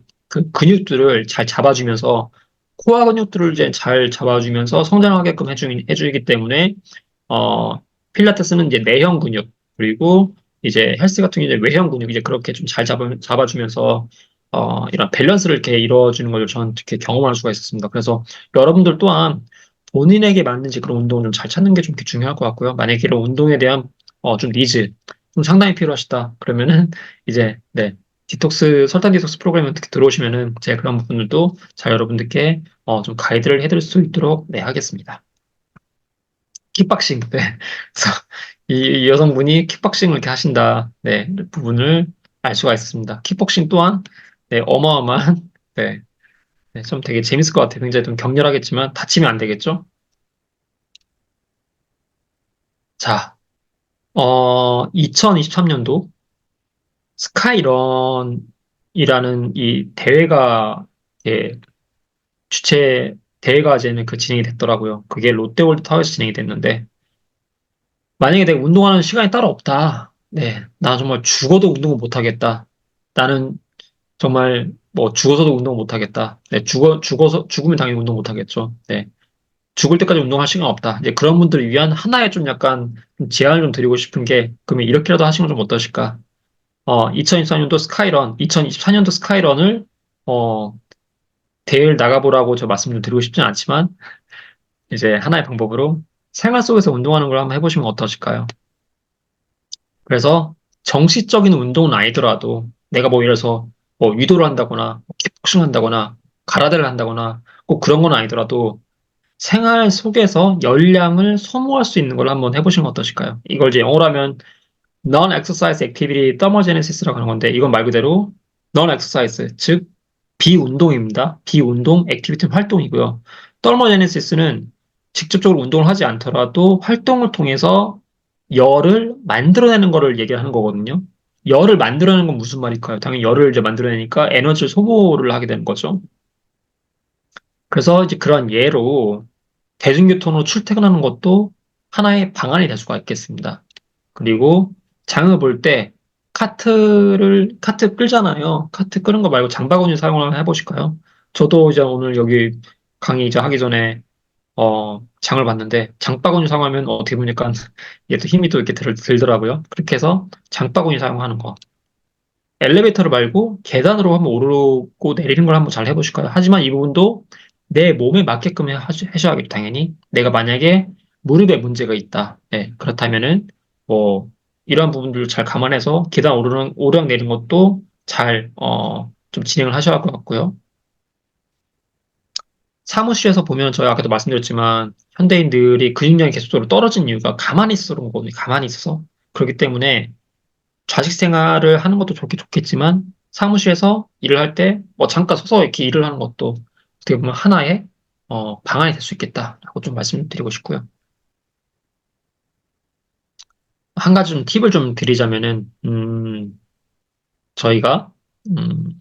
A: 근육들을 잘 잡아주면서, 코어 근육들을 이제 잘 잡아주면서 성장하게끔 해주기 때문에 어, 필라테스는 이제 내형 근육, 그리고 이제 헬스 같은 경우는 이제 외형 근육, 이제 그렇게 좀 잘 잡아주면서, 이런 밸런스를 이렇게 이루어주는 걸 저는 이렇게 경험할 수가 있었습니다. 그래서 여러분들 또한 본인에게 맞는지 그런 운동을 좀 잘 찾는 게 좀 중요할 것 같고요. 만약에 이런 운동에 대한, 좀 니즈, 좀 상당히 필요하시다. 그러면은, 이제, 네. 설탕 디톡스 프로그램에 특히 들어오시면은, 제가 그런 부분들도 잘 여러분들께, 좀 가이드를 해드릴 수 있도록, 네, 하겠습니다. 킥박싱. 네. 그래서 이 여성분이 킥박싱을 이렇게 하신다. 네. 부분을 알 수가 있습니다. 킥복싱 또한 네, 어마어마한 네. 네, 좀 되게 재밌을 것 같아요. 굉장히 좀 격렬하겠지만 다치면 안 되겠죠? 자, 2023년도 스카이런이라는 이 대회가 예, 대회가 이제는 진행이 됐더라고요. 그게 롯데월드 타워에서 진행이 됐는데, 만약에 내가 운동하는 시간이 따로 없다. 네, 나 정말 죽어도 운동을 못 하겠다. 나는 정말 뭐 죽어서도 운동 못 하겠다. 네, 죽으면 당연히 운동 못 하겠죠. 네, 죽을 때까지 운동할 시간 없다. 이제 그런 분들을 위한 하나의 좀 약간 좀 제안을 좀 드리고 싶은 게, 그러면 이렇게라도 하시면 좀 어떠실까? 2024년도 스카이런, 2024년도 스카이런을 어, 대회를 나가보라고 저 말씀 좀 드리고 싶진 않지만, 이제 하나의 방법으로 생활 속에서 운동하는 걸 한번 해보시면 어떠실까요? 그래서 정식적인 운동은 아니더라도 내가 뭐 예를 들어서 뭐 유도를 한다거나 킥복싱 한다거나 가라데를 한다거나 꼭 그런 건 아니더라도 생활 속에서 열량을 소모할 수 있는 걸 한번 해보시는 건 어떠실까요? 이걸 이제 영어로 하면 non-exercise activity thermogenesis라고 하는 건데, 이건 말 그대로 non-exercise, 즉 비운동입니다. 비운동, 액티비티는 활동이고요. thermogenesis는 직접적으로 운동을 하지 않더라도 활동을 통해서 열을 만들어내는 거를 얘기하는 거거든요. 열을 만들어내는 건 무슨 말일까요? 당연히 열을 이제 만들어내니까 에너지를 소모를 하게 되는 거죠. 그래서 이제 그런 예로 대중교통으로 출퇴근하는 것도 하나의 방안이 될 수가 있겠습니다. 그리고 장을 볼 때 카트 끌잖아요. 카트 끄는 거 말고 장바구니 사용을 한번 해보실까요? 저도 이제 오늘 여기 강의 이제 하기 전에 장을 봤는데, 장바구니 사용하면 어떻게 보니까 얘도 힘이 또 이렇게 들더라고요. 그렇게 해서 장바구니 사용하는 거. 엘리베이터를 말고 계단으로 한번 오르고 내리는 걸 한번 잘 해보실까요? 하지만 이 부분도 내 몸에 맞게끔 하셔야겠죠, 당연히. 내가 만약에 무릎에 문제가 있다. 네, 그렇다면은 뭐 이러한 부분들을 잘 감안해서 계단 오르락 내리는 것도 잘, 좀 진행을 하셔야 할 것 같고요. 사무실에서 보면 저희 아까도 말씀드렸지만 현대인들이 근육량이 계속적으로 떨어진 이유가 가만히 있어서 그런 거거든요. 가만히 있어서. 그렇기 때문에 좌식 생활을 하는 것도 좋겠지만 사무실에서 일을 할 때 뭐 잠깐 서서 이렇게 일을 하는 것도 어떻게 보면 하나의 방안이 될 수 있겠다라고 좀 말씀드리고 싶고요. 한 가지 좀 팁을 좀 드리자면은 저희가 음,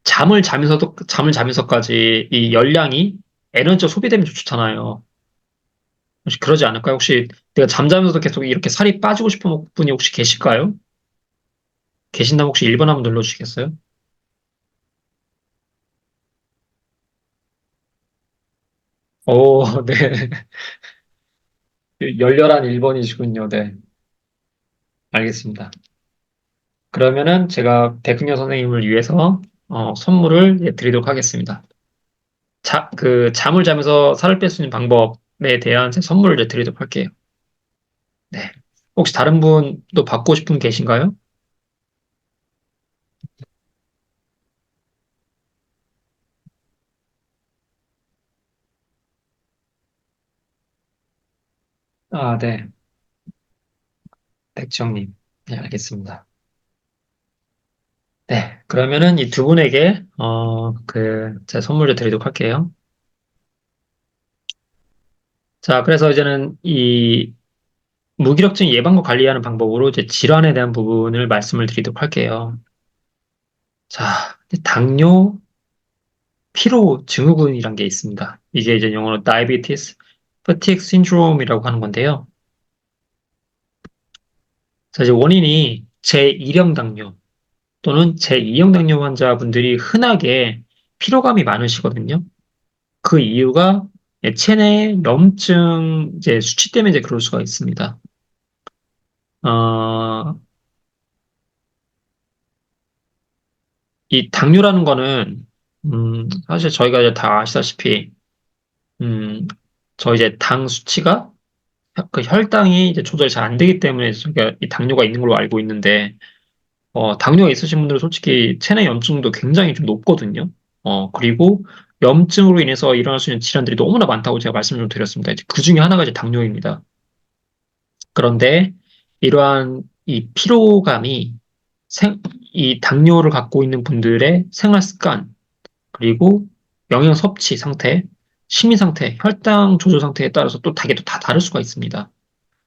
A: 잠을 자면서까지 이 열량이 에너지가 소비되면 좋잖아요. 혹시 그러지 않을까요? 혹시 내가 잠자면서도 계속 이렇게 살이 빠지고 싶은 분이 혹시 계실까요? 계신다면 혹시 1번 한번 눌러주시겠어요? 오, 네. 열렬한 1번이시군요. 네. 알겠습니다. 그러면은 제가 백은여 선생님을 위해서 선물을 드리도록 하겠습니다. 잠을 자면서 살을 뺄 수 있는 방법에 대한 제 선물을 드리도록 할게요. 네. 혹시 다른 분도 받고 싶은 분 계신가요? 아, 네. 백지영님. 네, 알겠습니다. 네. 그러면은 이 두 분에게, 제가 선물을 드리도록 할게요. 자, 그래서 이제는 이 무기력증 예방과 관리하는 방법으로 이제 질환에 대한 부분을 말씀을 드리도록 할게요. 자, 당뇨 피로 증후군이란 게 있습니다. 이게 이제 영어로 diabetes fatigue syndrome이라고 하는 건데요. 자, 이제 원인이 제1형 당뇨 또는 제2형 당뇨 환자분들이 흔하게 피로감이 많으시거든요. 그 이유가 체내 염증 이제 수치 때문에 이제 그럴 수가 있습니다. 어, 이 당뇨라는 거는 사실 저희가 이제 다 아시다시피 음, 저 이제 당 수치가 그 혈당이 이제 조절이 잘 안 되기 때문에 저희가 이 당뇨가 있는 걸로 알고 있는데 당뇨가 있으신 분들은 솔직히 체내 염증도 굉장히 좀 높거든요. 그리고 염증으로 인해서 일어날 수 있는 질환들이 너무나 많다고 제가 말씀을 좀 드렸습니다. 이제 그 중에 하나가 이제 당뇨입니다. 그런데 이러한 이 피로감이 이 당뇨를 갖고 있는 분들의 생활 습관, 그리고 영양 섭취 상태, 심리 상태, 혈당 조절 상태에 따라서 또 되게 또 다 다를 수가 있습니다.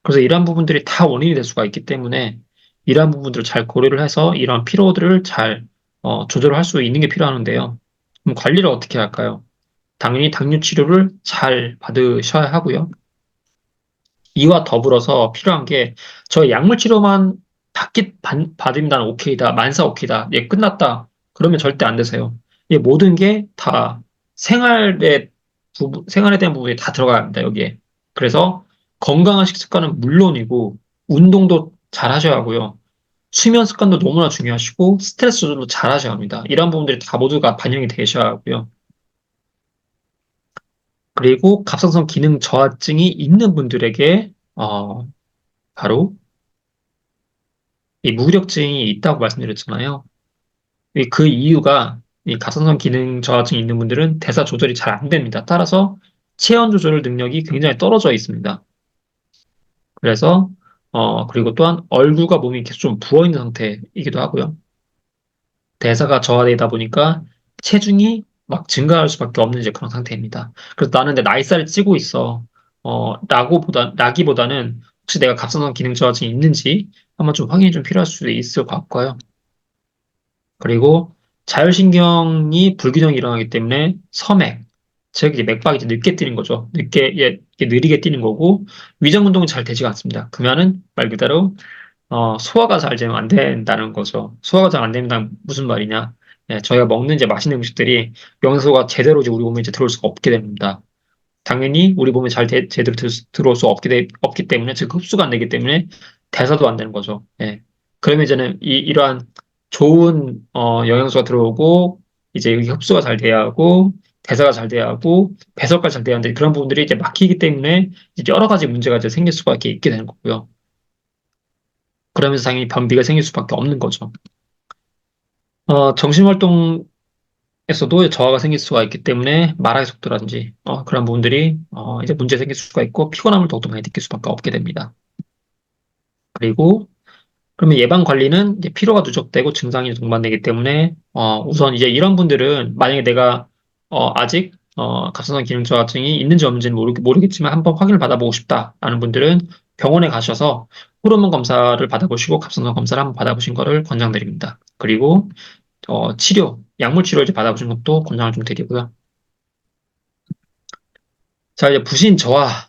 A: 그래서 이러한 부분들이 다 원인이 될 수가 있기 때문에 이러한 부분들을 잘 고려를 해서 이러한 피로들을 잘 조절을 할 수 있는 게 필요하는데요. 그럼 관리를 어떻게 할까요? 당연히 당뇨 치료를 잘 받으셔야 하고요. 이와 더불어서 필요한 게 저희 약물 치료만 받으면 난 오케이다, 만사 오케이다, 예, 끝났다. 그러면 절대 안 되세요. 이 모든 게 다 생활에 대한 부분이 다 들어가야 합니다, 여기에. 그래서 건강한 식습관은 물론이고, 운동도 잘 하셔야 하고요. 수면 습관도 너무나 중요하시고, 스트레스 조절도 잘 하셔야 합니다. 이런 부분들이 다 모두가 반영이 되셔야 하고요. 그리고 갑상선 기능 저하증이 있는 분들에게, 바로 이 무기력증이 있다고 말씀드렸잖아요. 그 이유가 이 갑상선 기능 저하증이 있는 분들은 대사 조절이 잘 안 됩니다. 따라서 체온 조절 능력이 굉장히 떨어져 있습니다. 그래서 그리고 또한 얼굴과 몸이 계속 좀 부어 있는 상태이기도 하고요. 대사가 저하되다 보니까 체중이 막 증가할 수밖에 없는 이제 그런 상태입니다. 그래서 나는 내 나이살을 찌고 있어. 라기보다는 혹시 내가 갑상선 기능 저하증이 있는지 한번 좀 확인이 좀 필요할 수도 있을 것 같고요. 그리고 자율신경이 불균형이 일어나기 때문에 섬액, 즉 이제 맥박이 이제 늦게 뛰는 거죠. 이게 느리게 뛰는 거고 위장 운동이 잘 되지가 않습니다. 그러면은 말 그대로 소화가 잘 되면 안 된다는 거죠. 소화가 잘 안 된다는 무슨 말이냐? 예, 저희가 먹는 이제 맛있는 음식들이 영양소가 제대로 이제 우리 몸에 이제 들어올 수가 없게 됩니다. 당연히 우리 몸에 제대로 들어올 수 없기 때문에, 즉 흡수가 안 되기 때문에 대사도 안 되는 거죠. 예. 그러면 이제는 이러한 좋은 영양소가 들어오고 이제 여기 흡수가 잘 돼야 하고 대사가 잘 돼야 하고 배설까지 잘 돼야 하는데 그런 부분들이 이제 막히기 때문에 이제 여러 가지 문제가 이제 생길 수가 있게 되는 거고요. 그러면서 당연히 변비가 생길 수밖에 없는 거죠. 정신활동에서도 저하가 생길 수가 있기 때문에 말하기 속도라든지 그런 부분들이 이제 문제 생길 수가 있고 피곤함을 더욱더 많이 느낄 수밖에 없게 됩니다. 그리고 그러면 예방 관리는 이제 피로가 누적되고 증상이 동반되기 때문에 우선 이제 이런 분들은 만약에 내가 아직 갑상선 기능 저하증이 있는지 없는지는 모르겠지만 한번 확인을 받아보고 싶다라는 분들은 병원에 가셔서 호르몬 검사를 받아보시고 갑상선 검사를 한번 받아보신 거를 권장드립니다. 그리고 약물 치료 이제 받아보신 것도 권장을 좀 드리고요. 자, 이제 부신 저하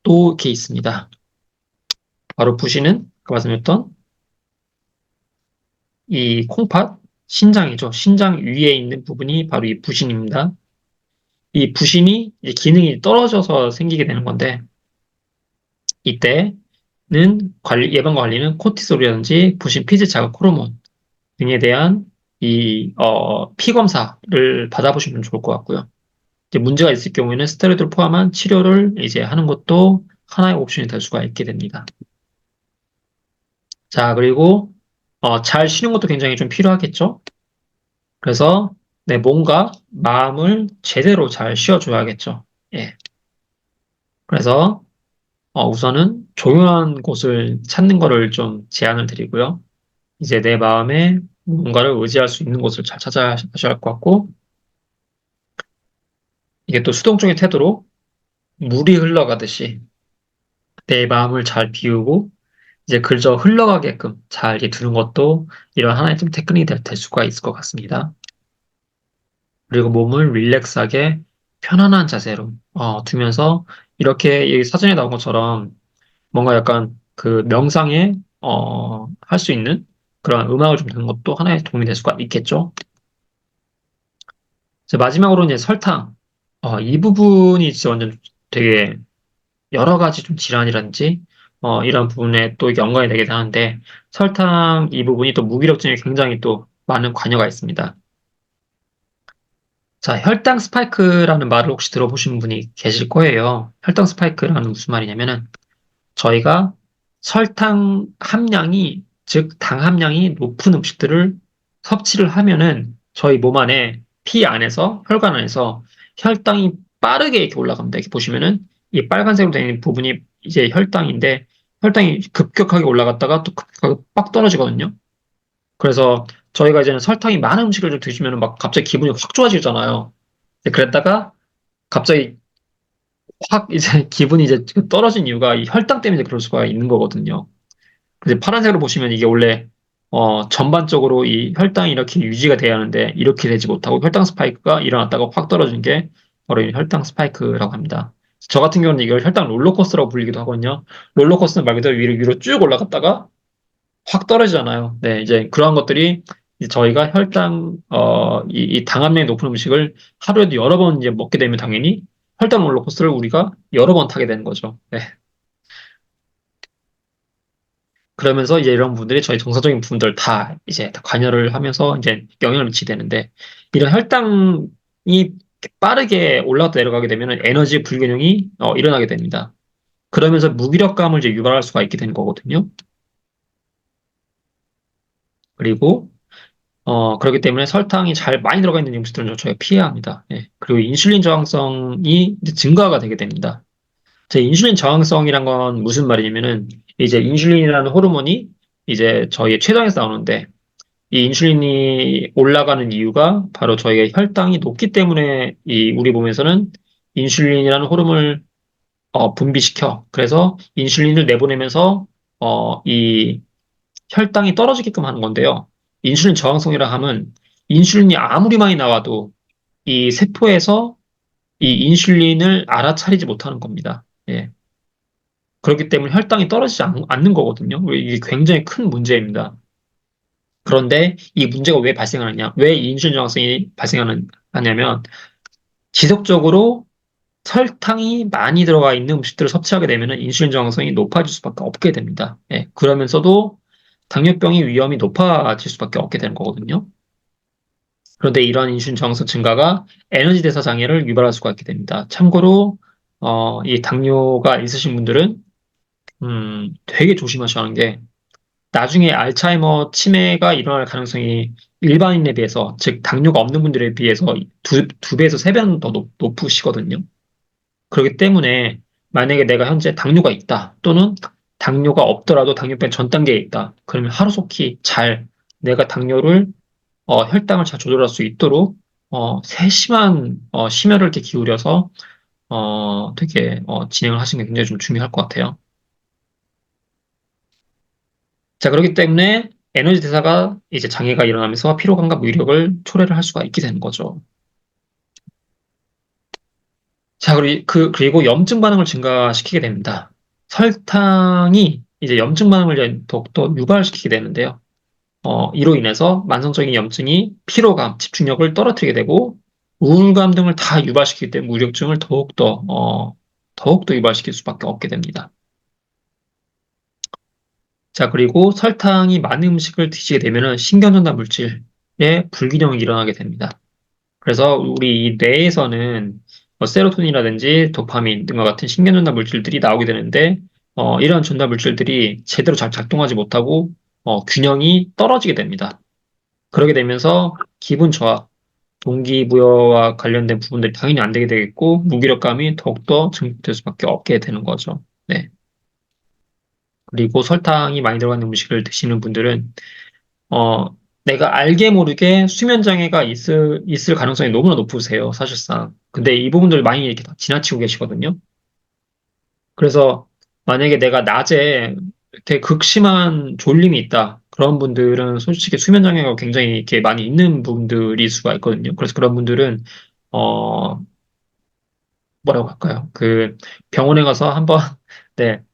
A: 또 이렇게 있습니다. 바로 부신은 아까 말씀드렸던 이 콩팥, 신장이죠. 신장 위에 있는 부분이 바로 이 부신입니다. 이 부신이 이제 기능이 떨어져서 생기게 되는 건데, 이때는 예방과 관리는 코티솔이라든지 부신 피질 자극 호르몬 등에 대한 피 검사를 받아보시면 좋을 것 같고요. 이제 문제가 있을 경우에는 스테로이드를 포함한 치료를 이제 하는 것도 하나의 옵션이 될 수가 있게 됩니다. 자, 그리고, 잘 쉬는 것도 굉장히 좀 필요하겠죠? 그래서, 네, 뭔가 마음을 제대로 잘 쉬어줘야겠죠. 예. 그래서, 우선은 조용한 곳을 찾는 거를 좀 제안을 드리고요. 이제 내 마음에 뭔가를 의지할 수 있는 곳을 잘 찾아야 하셔야 할 것 같고, 이게 또 수동적인 태도로 물이 흘러가듯이 내 마음을 잘 비우고, 이제 그저 흘러가게끔 잘 이렇게 두는 것도 이런 하나의 좀 테크닉이 될 수가 있을 것 같습니다. 그리고 몸을 릴렉스하게 편안한 자세로 두면서 이렇게 이 사전에 나온 것처럼 뭔가 약간 그 명상에 할 수 있는 그런 음악을 좀 듣는 것도 하나의 도움이 될 수가 있겠죠. 이제 마지막으로 이제 설탕. 이 부분이 진짜 완전 되게 여러 가지 좀 질환이라든지 이런 부분에 또 연관이 되게 하는데 설탕 이 부분이 또 무기력증에 굉장히 또 많은 관여가 있습니다. 자, 혈당 스파이크라는 말을 혹시 들어보신 분이 계실 거예요. 혈당 스파이크라는 무슨 말이냐면은 저희가 설탕 함량이, 즉, 당 함량이 높은 음식들을 섭취를 하면은 저희 몸 안에, 피 안에서, 혈관 안에서 혈당이 빠르게 이렇게 올라갑니다. 이렇게 보시면은 이 빨간색으로 되어 있는 부분이 이제 혈당인데 혈당이 급격하게 올라갔다가 또 급격하게 빡 떨어지거든요. 그래서 저희가 이제는 설탕이 많은 음식을 좀 드시면은 막 갑자기 기분이 확 좋아지잖아요. 그랬다가 갑자기 확 이제 기분이 이제 떨어진 이유가 이 혈당 때문에 그럴 수가 있는 거거든요. 근데 파란색으로 보시면 이게 원래 전반적으로 이 혈당이 이렇게 유지가 돼야 하는데 이렇게 되지 못하고 혈당 스파이크가 일어났다가 확 떨어진 게 바로 이 혈당 스파이크라고 합니다. 저 같은 경우는 이걸 혈당 롤러코스터라고 불리기도 하거든요. 롤러코스터는 말 그대로 위로 쭉 올라갔다가 확 떨어지잖아요. 네, 이제 그러한 것들이 이제 저희가 혈당, 이 당함량이 높은 음식을 하루에도 여러 번 이제 먹게 되면 당연히 혈당 롤러코스터를 우리가 여러 번 타게 되는 거죠. 네. 그러면서 이제 이런 분들이 저희 정서적인 부분들 다 이제 다 관여를 하면서 이제 영향을 미치게 되는데 이런 혈당이 빠르게 올라갔다 내려가게 되면 에너지 불균형이 일어나게 됩니다. 그러면서 무기력감을 이제 유발할 수가 있게 되는 거거든요. 그리고 그렇기 때문에 설탕이 잘 많이 들어가 있는 음식들은 저희가 피해야 합니다. 예. 그리고 인슐린 저항성이 이제 증가가 되게 됩니다. 제 인슐린 저항성이란 건 무슨 말이냐면은 이제 인슐린이라는 호르몬이 이제 저희의 췌장에서 나오는데 이 인슐린이 올라가는 이유가 바로 저희의 혈당이 높기 때문에 이 우리 몸에서는 인슐린이라는 호르몬을 분비시켜. 그래서 인슐린을 내보내면서 이 혈당이 떨어지게끔 하는 건데요. 인슐린 저항성이라 하면 인슐린이 아무리 많이 나와도 이 세포에서 이 인슐린을 알아차리지 못하는 겁니다. 예. 그렇기 때문에 혈당이 떨어지지 않는 거거든요. 이게 굉장히 큰 문제입니다. 그런데 이 문제가 왜 발생하느냐? 왜 인슐린 저항성이 하냐면 지속적으로 설탕이 많이 들어가 있는 음식들을 섭취하게 되면 인슐린 저항성이 높아질 수밖에 없게 됩니다. 예, 그러면서도 당뇨병의 위험이 높아질 수밖에 없게 되는 거거든요. 그런데 이러한 인슐린 저항성 증가가 에너지 대사 장애를 유발할 수가 있게 됩니다. 참고로 이 당뇨가 있으신 분들은 되게 조심하셔야 하는 게 나중에 알츠하이머 치매가 일어날 가능성이 일반인에 비해서, 즉 당뇨가 없는 분들에 비해서 두 배에서 세 배는 더 높으시거든요. 그렇기 때문에 만약에 내가 현재 당뇨가 있다 또는 당뇨가 없더라도 당뇨병 전 단계에 있다. 그러면 하루속히 잘 내가 당뇨를 혈당을 잘 조절할 수 있도록 세심한 심혈을 이렇게 기울여서 되게 진행을 하시는 게 굉장히 좀 중요할 것 같아요. 자, 그렇기 때문에 에너지 대사가 이제 장애가 일어나면서 피로감과 무기력을 초래를 할 수가 있게 되는 거죠. 자, 그리고 염증 반응을 증가시키게 됩니다. 설탕이 이제 염증 반응을 이제 더욱더 유발시키게 되는데요. 이로 인해서 만성적인 염증이 피로감, 집중력을 떨어뜨리게 되고 우울감 등을 다 유발시키기 때문에 무력증을 더욱더 유발시킬 수밖에 없게 됩니다. 자, 그리고 설탕이 많은 음식을 드시게 되면 신경전달 물질의 불균형이 일어나게 됩니다. 그래서 우리 이 뇌에서는 뭐 세로토닌이라든지 도파민 등과 같은 신경전달 물질들이 나오게 되는데 이런 전달 물질들이 제대로 잘 작동하지 못하고 균형이 떨어지게 됩니다. 그러게 되면서 기분 저하, 동기부여와 관련된 부분들이 당연히 안 되게 되겠고, 무기력감이 더욱더 증폭될 수밖에 없게 되는 거죠. 네. 그리고 설탕이 많이 들어가는 음식을 드시는 분들은, 어, 내가 알게 모르게 수면 장애가 있을 가능성이 너무나 높으세요, 사실상. 근데 이 부분들 많이 이렇게 다 지나치고 계시거든요. 그래서 만약에 내가 낮에 되게 극심한 졸림이 있다. 그런 분들은 솔직히 수면 장애가 굉장히 이렇게 많이 있는 분들일 수가 있거든요. 그래서 그런 분들은, 어, 뭐라고 할까요? 그 병원에 가서 한번,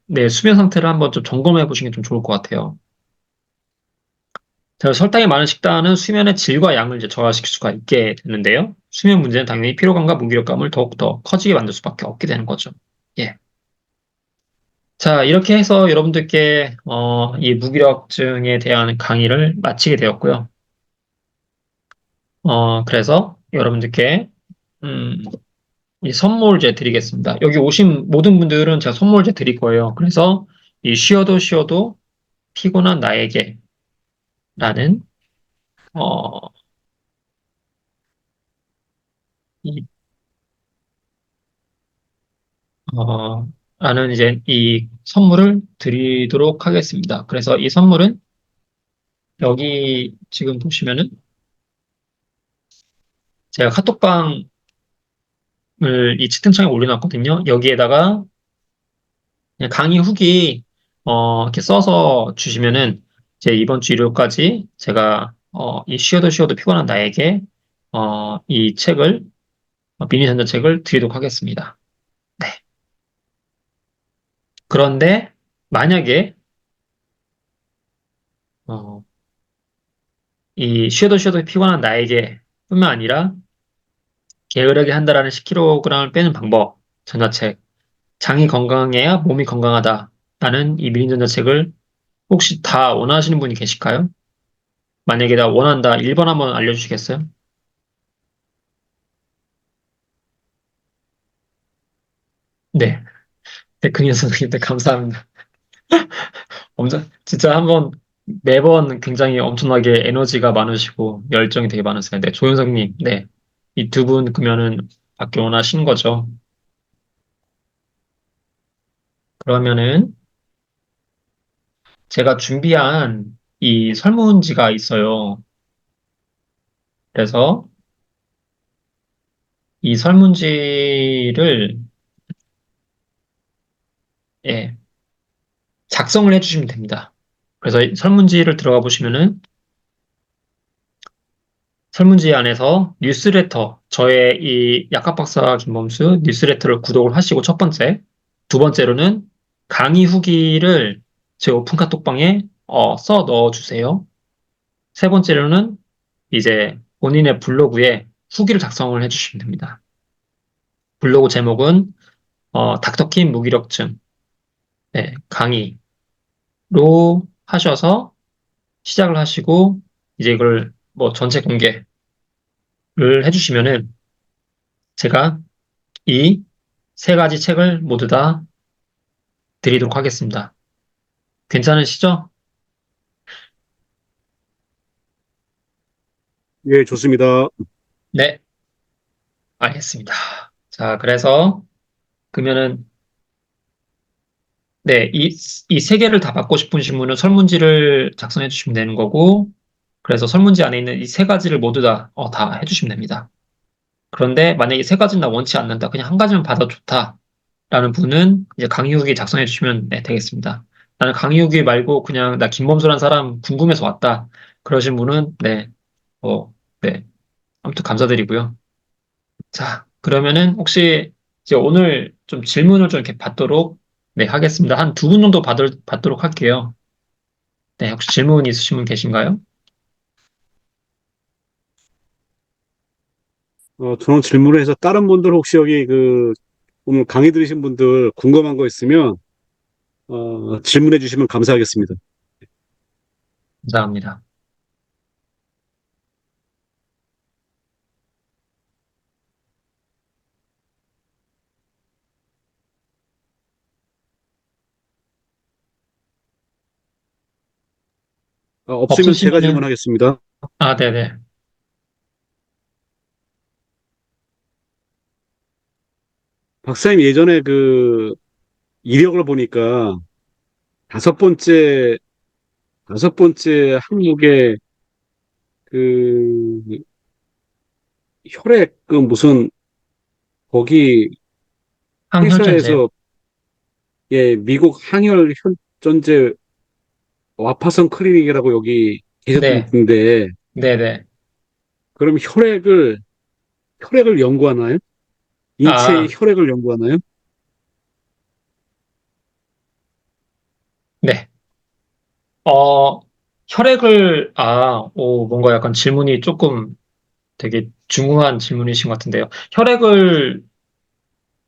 A: 네, 수면 상태를 한번 좀 점검해 보시는 게 좀 좋을 것 같아요. 자, 설탕이 많은 식단은 수면의 질과 양을 이제 저하시킬 수가 있게 되는데요. 수면 문제는 당연히 피로감과 무기력감을 더욱더 커지게 만들 수밖에 없게 되는 거죠. 예. 자, 이렇게 해서 여러분들께 이 무기력증에 대한 강의를 마치게 되었고요. 그래서 여러분들께 음, 이 선물제 드리겠습니다. 여기 오신 모든 분들은 제가 선물제 드릴 거예요. 그래서 이 쉬어도 쉬어도 피곤한 나에게라는 어, 이, 라는 이제 이 선물을 드리도록 하겠습니다. 그래서 이 선물은 여기 지금 보시면은 제가 카톡방을 이 채팅창에 올려놨거든요. 여기에다가 그냥 강의 후기 이렇게 써서 주시면은 제 이번 주 일요일까지 제가 이 쉬어도 쉬어도 피곤한 나에게 이 책을 미니 전자책을 드리도록 하겠습니다. 네. 그런데 만약에 어, 이 쉬어도 쉬어도 피곤한 나에게 뿐만 아니라 게으르게 한다라는 10kg을 빼는 방법 전자책 장이 건강해야 몸이 건강하다라는 이 미니 전자책을 혹시 다 원하시는 분이 계실까요? 만약에 나 원한다 1번 한번 알려주시겠어요? 네. 백근희 선생님들 감사합니다. 진짜 한번 매번 굉장히 엄청나게 에너지가 많으시고 열정이 되게 많으세요. 네, 조윤성님, 네. 이 두 분 그러면은 받기 원하시는 거죠. 그러면은 제가 준비한 이 설문지가 있어요. 그래서 이 설문지를 예, 작성을 해주시면 됩니다. 그래서 이 설문지를 들어가 보시면은 설문지 안에서 뉴스레터, 저의 이 약학박사 김범수 뉴스레터를 구독을 하시고 첫 번째, 두 번째로는 강의 후기를 제 오픈 카톡방에 써 넣어주세요. 세 번째로는 이제 본인의 블로그에 후기를 작성을 해주시면 됩니다. 블로그 제목은 닥터킨 무기력증 네, 강의로 하셔서 시작을 하시고 이제 이걸 뭐 전체 공개를 해주시면은 제가 이 세 가지 책을 모두 다 드리도록 하겠습니다. 괜찮으시죠?
B: 예, 좋습니다.
A: 네, 알겠습니다. 자, 그래서 그러면은 네, 이 세 개를 다 받고 싶으신 분은 설문지를 작성해 주시면 되는 거고, 그래서 설문지 안에 있는 이 세 가지를 모두 다 해주시면 됩니다. 그런데 만약에 세 가지는 다 원치 않는다, 그냥 한 가지만 받아 좋다라는 분은 이제 강의 후기 작성해 주시면 네, 되겠습니다. 나는 강의 후기 말고 그냥 나 김범수란 사람 궁금해서 왔다. 그러신 분은 네, 어, 네, 아무튼 감사드리고요. 자, 그러면은 혹시 이제 오늘 좀 질문을 좀 이렇게 받도록 네, 하겠습니다. 한 두 분 정도 받도록 할게요. 네, 혹시 질문 있으신 분 계신가요?
B: 저는 질문을 해서 다른 분들 혹시 여기 오늘 강의 들으신 분들 궁금한 거 있으면, 질문해 주시면 감사하겠습니다.
A: 감사합니다.
B: 없으면 제가
A: 없으시면은,
B: 질문하겠습니다.
A: 아, 네네.
B: 박사님 예전에 그 이력을 보니까 다섯 번째, 다섯 번째 항목에 그 혈액 그 무슨 거기
A: 항혈전제요.
B: 회사에서 예, 미국 항혈 현존제 와파선 클리닉이라고 여기
A: 네,
B: 계셨던데
A: 네네.
B: 그럼 혈액을 연구하나요? 인체의
A: 아,
B: 혈액을 연구하나요?
A: 네. 어, 뭔가 약간 질문이 조금 되게 중후한 질문이신 것 같은데요. 혈액을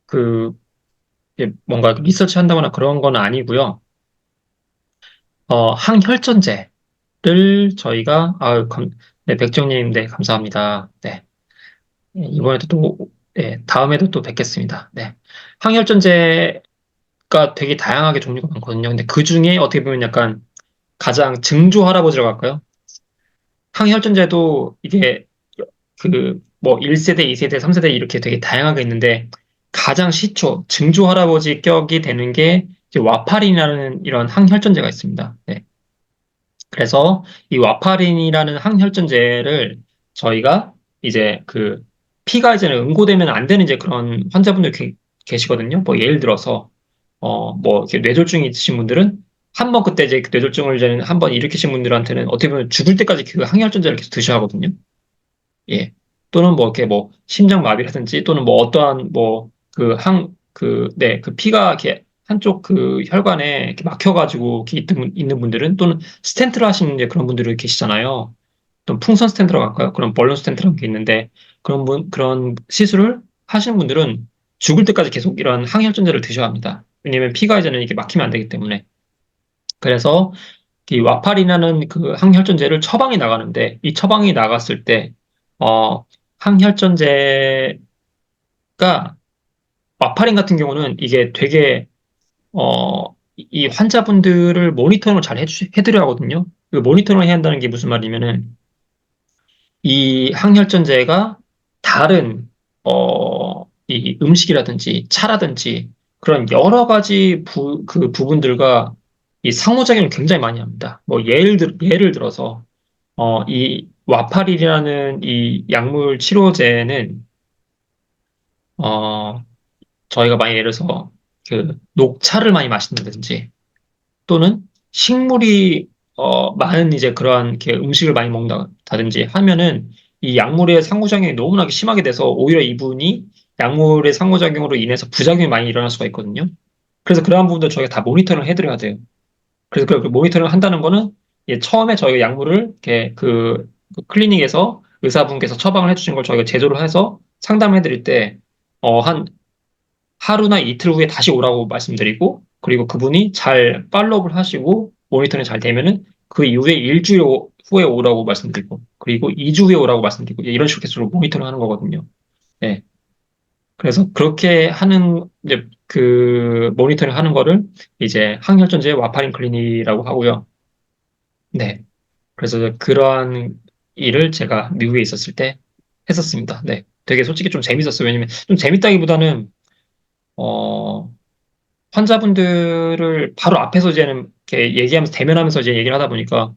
A: 그, 뭔가 리서치 한다거나 그런 건 아니고요. 항혈전제를 저희가, 네, 백종님, 네, 감사합니다. 네. 이번에도 또, 네, 다음에도 또 뵙겠습니다. 네. 항혈전제가 되게 다양하게 종류가 많거든요. 근데 그 중에 어떻게 보면 약간 가장 증조 할아버지라고 할까요? 항혈전제도 이게 뭐 1세대, 2세대, 3세대 이렇게 되게 다양하게 있는데 가장 시초, 증조 할아버지 격이 되는 게 이제 와파린이라는 이런 항혈전제가 있습니다. 네. 그래서 이 와파린이라는 항혈전제를 저희가 이제 피가 이제는 응고되면 안 되는 이제 그런 환자분들 계시거든요. 뭐 예를 들어서 뭐 이렇게 뇌졸중이 있으신 분들은 한 번 그때 이제 그 뇌졸중을 이제는 한 번 일으키신 분들한테는 어떻게 보면 죽을 때까지 그 항혈전제를 계속 드셔야 하거든요. 예. 또는 뭐 이렇게 뭐 심장마비라든지 또는 뭐 어떠한 뭐 그 피가 이렇게 한쪽 그 혈관에 이렇게 막혀가지고 이렇게 있는 분들은 또는 스텐트를 하시는 이제 그런 분들이 계시잖아요. 또 풍선 스텐트라고 할까요? 그런 벌룬 스텐트라는 게 있는데 그런 시술을 하시는 분들은 죽을 때까지 계속 이런 항혈전제를 드셔야 합니다. 왜냐면 피가 이제는 이렇게 막히면 안 되기 때문에. 그래서 이 와파린이라는 그 항혈전제를 처방이 나가는데 이 처방이 나갔을 때 항혈전제가 와파린 같은 경우는 이게 되게 이 환자분들을 모니터링을 잘 해드려야 하거든요. 그 모니터링을 해야 한다는 게 무슨 말이냐면은 이 항혈전제가 다른 이 음식이라든지 차라든지 그런 여러 가지 그 부분들과 이 상호작용을 굉장히 많이 합니다. 뭐 예를 들어서 이 와파릴이라는 이 약물 치료제는 어 저희가 만약 예를 들어서 그 녹차를 많이 마신다든지 또는 식물이 많은 이제 그러한 이렇게 음식을 많이 먹는다든지 하면은 이 약물의 상호작용이 너무나게 심하게 돼서 오히려 이분이 약물의 상호작용으로 인해서 부작용이 많이 일어날 수가 있거든요. 그래서 그러한 부분들 저희가 다 모니터링을 해드려야 돼요. 그래서 그 모니터링을 한다는 거는 처음에 저희가 약물을 이렇게 그 클리닉에서 의사분께서 처방을 해주신 걸 저희가 제조를 해서 상담을 해드릴 때, 한 하루나 이틀 후에 다시 오라고 말씀드리고, 그리고 그분이 잘 팔로우를 하시고, 모니터링 잘 되면은 그 이후에 일주일 후에 오라고 말씀드리고, 그리고 2주 후에 오라고 말씀드리고, 이런 식으로 계속 모니터링 하는 거거든요. 네. 그래서 그렇게 하는, 이제 모니터링 하는 거를 이제 항혈전제 와파린 클리닉이라고 하고요. 네. 그래서 그러한 일을 제가 미국에 있었을 때 했었습니다. 네. 되게 솔직히 좀 재밌었어요. 왜냐면 좀 재밌다기보다는, 어, 환자분들을 바로 앞에서 이제는 이렇게 얘기하면서 대면하면서 이제 얘기를 하다 보니까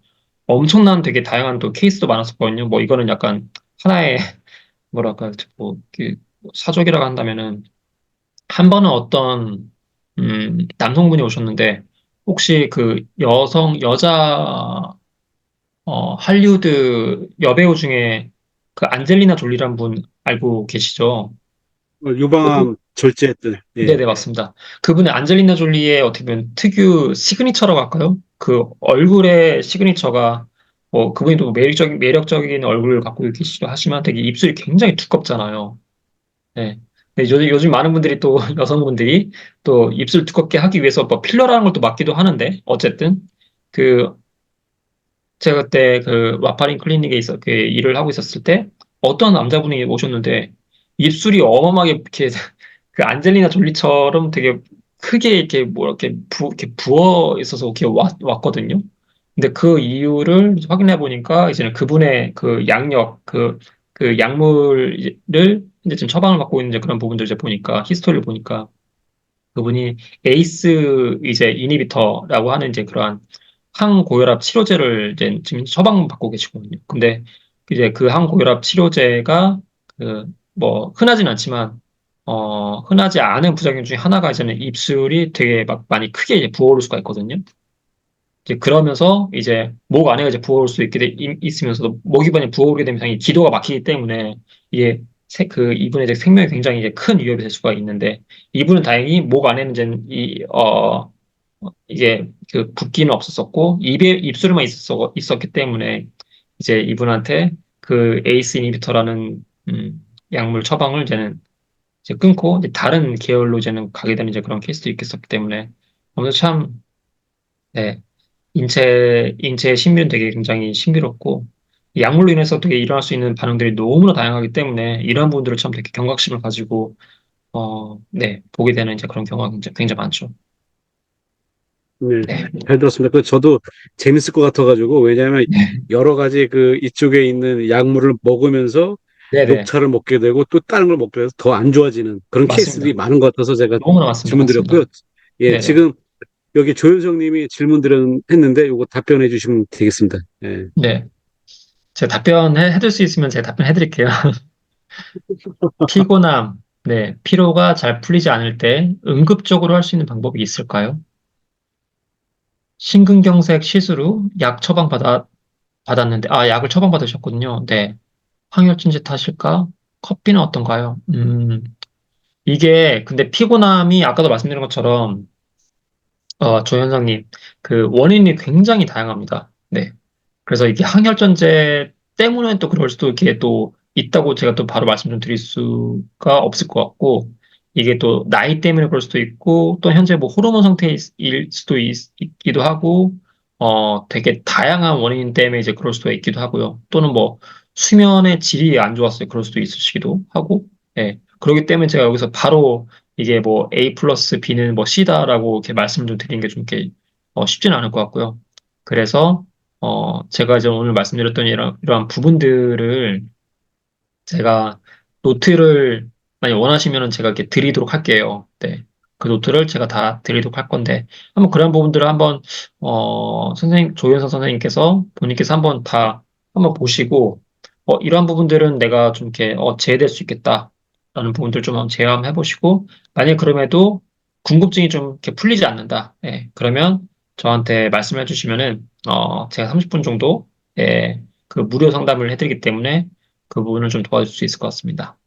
A: 엄청난 되게 다양한 또 케이스도 많았었거든요. 뭐 이거는 약간 하나의 뭐랄까, 사족이라고 한다면은 한 번은 어떤, 남성분이 오셨는데 혹시 그 할리우드 여배우 중에 그 안젤리나 졸리란 분 알고 계시죠? 그분,
B: 유방암 절제했던, 예.
A: 네네, 맞습니다. 그분의 안젤리나 졸리의 어떻게 보면 특유 시그니처라고 할까요? 그 얼굴의 시그니처가, 그분이 또 매력적인 얼굴을 갖고 계시기도 하지만 되게 입술이 굉장히 두껍잖아요. 네. 근데 요즘 많은 분들이 또, 여성분들이 또 입술 두껍게 하기 위해서 뭐 필러라는 걸 또 맞기도 하는데, 어쨌든, 그 제가 그때 그 와파린 클리닉에 그 일을 하고 있었을 때 어떤 남자분이 오셨는데 입술이 어마어마하게 이렇게 그 안젤리나 졸리처럼 되게 크게 이렇게 뭐 이렇게 이렇게 부어 있어서 이렇게 왔거든요. 근데 그 이유를 확인해 보니까 이제는 그분의 그 양력, 그 약물을 이제 지금 처방을 받고 있는 이제 그런 부분들 이제 보니까 히스토리를 보니까 그분이 에이스 이제 이니비터라고 하는 이제 그러한 항고혈압 치료제를 이제 지금 처방받고 계시거든요. 근데 이제 그 항고혈압 치료제가 그 뭐 흔하진 않지만 흔하지 않은 부작용 중에 하나가 이제는 입술이 되게 막 많이 크게 이제 부어오를 수가 있거든요. 이제 그러면서 이제 목 안에 이제 부어올 수 있으면서도 목 이번에 부어오게 되면 당연히 기도가 막히기 때문에 이게 그 이분의 이제 생명에 굉장히 이제 큰 위협이 될 수가 있는데 이분은 다행히 목 안에는 이제 이게 그 붓기는 없었었고 입에 입술에만 있었기 때문에 이제 이분한테 그 에이스 이니비터라는 약물 처방을 이제 끊고 이제 다른 계열로 이제는 가게 되는 이제 그런 케이스도 있겠었기 때문에 아무래도 참 네. 인체의 신비는 되게 굉장히 신비롭고, 이 약물로 인해서 되게 일어날 수 있는 반응들이 너무나 다양하기 때문에, 이러한 부분들을 참 되게 경각심을 가지고, 네, 보게 되는 이제 그런 경우가 굉장히 많죠.
B: 네,
A: 네,
B: 잘 들었습니다. 그 저도 재밌을 것 같아가지고 왜냐하면
A: 네,
B: 여러 가지 그 이쪽에 있는 약물을 먹으면서
A: 네네,
B: 녹차를 먹게 되고 또 다른 걸 먹게 돼서 더 안 좋아지는 그런 케이스들이
A: 맞습니다.
B: 많은 것 같아서 제가
A: 너무나 맞습니다.
B: 질문 드렸고요.
A: 맞습니다.
B: 예,
A: 네네,
B: 지금 여기 조현성 님이 질문 했는데 이거 답변해 주시면 되겠습니다. 예.
A: 네. 제가 해줄 수 있으면 제가 답변해 드릴게요. 피곤함, 네, 피로가 잘 풀리지 않을 때 응급적으로 할 수 있는 방법이 있을까요? 심근경색 시술 후 받았는데, 약을 처방받으셨군요. 네. 항혈증제 탓일까? 커피는 어떤가요? 이게, 근데 피곤함이 아까도 말씀드린 것처럼, 조현상님, 그 원인이 굉장히 다양합니다. 네. 그래서 이게 항혈전제 때문에 또 그럴 수도 이렇게 또 있다고 제가 또 바로 말씀 좀 드릴 수가 없을 것 같고, 이게 또 나이 때문에 그럴 수도 있고, 또 현재 뭐 호르몬 상태일 수도 기도 하고, 되게 다양한 원인 때문에 이제 그럴 수도 있기도 하고요. 또는 뭐 수면의 질이 안 좋았어요. 그럴 수도 있으시기도 하고, 예. 그렇기 때문에 제가 여기서 바로 이게 뭐 A 플러스 B는 뭐 C다라고 이렇게 말씀 좀 드리는 게 좀 이렇게 쉽지는 않을 것 같고요. 그래서 제가 이제 오늘 말씀드렸던 이러한 부분들을 제가 노트를 많이 원하시면은 제가 이렇게 드리도록 할게요. 네. 그 노트를 제가 다 드리도록 할 건데, 한번 그런 부분들을 한번, 조현선 선생님께서, 본인께서 한번 한번 보시고, 이러한 부분들은 내가 좀 이렇게, 제외될 수 있겠다. 라는 부분들 좀 한번 제외해 보시고, 만약에 그럼에도 궁금증이 좀 이렇게 풀리지 않는다. 예, 그러면 저한테 말씀해 주시면은, 제가 30분 정도, 예, 그 무료 상담을 해드리기 때문에 그 부분을 좀 도와줄 수 있을 것 같습니다.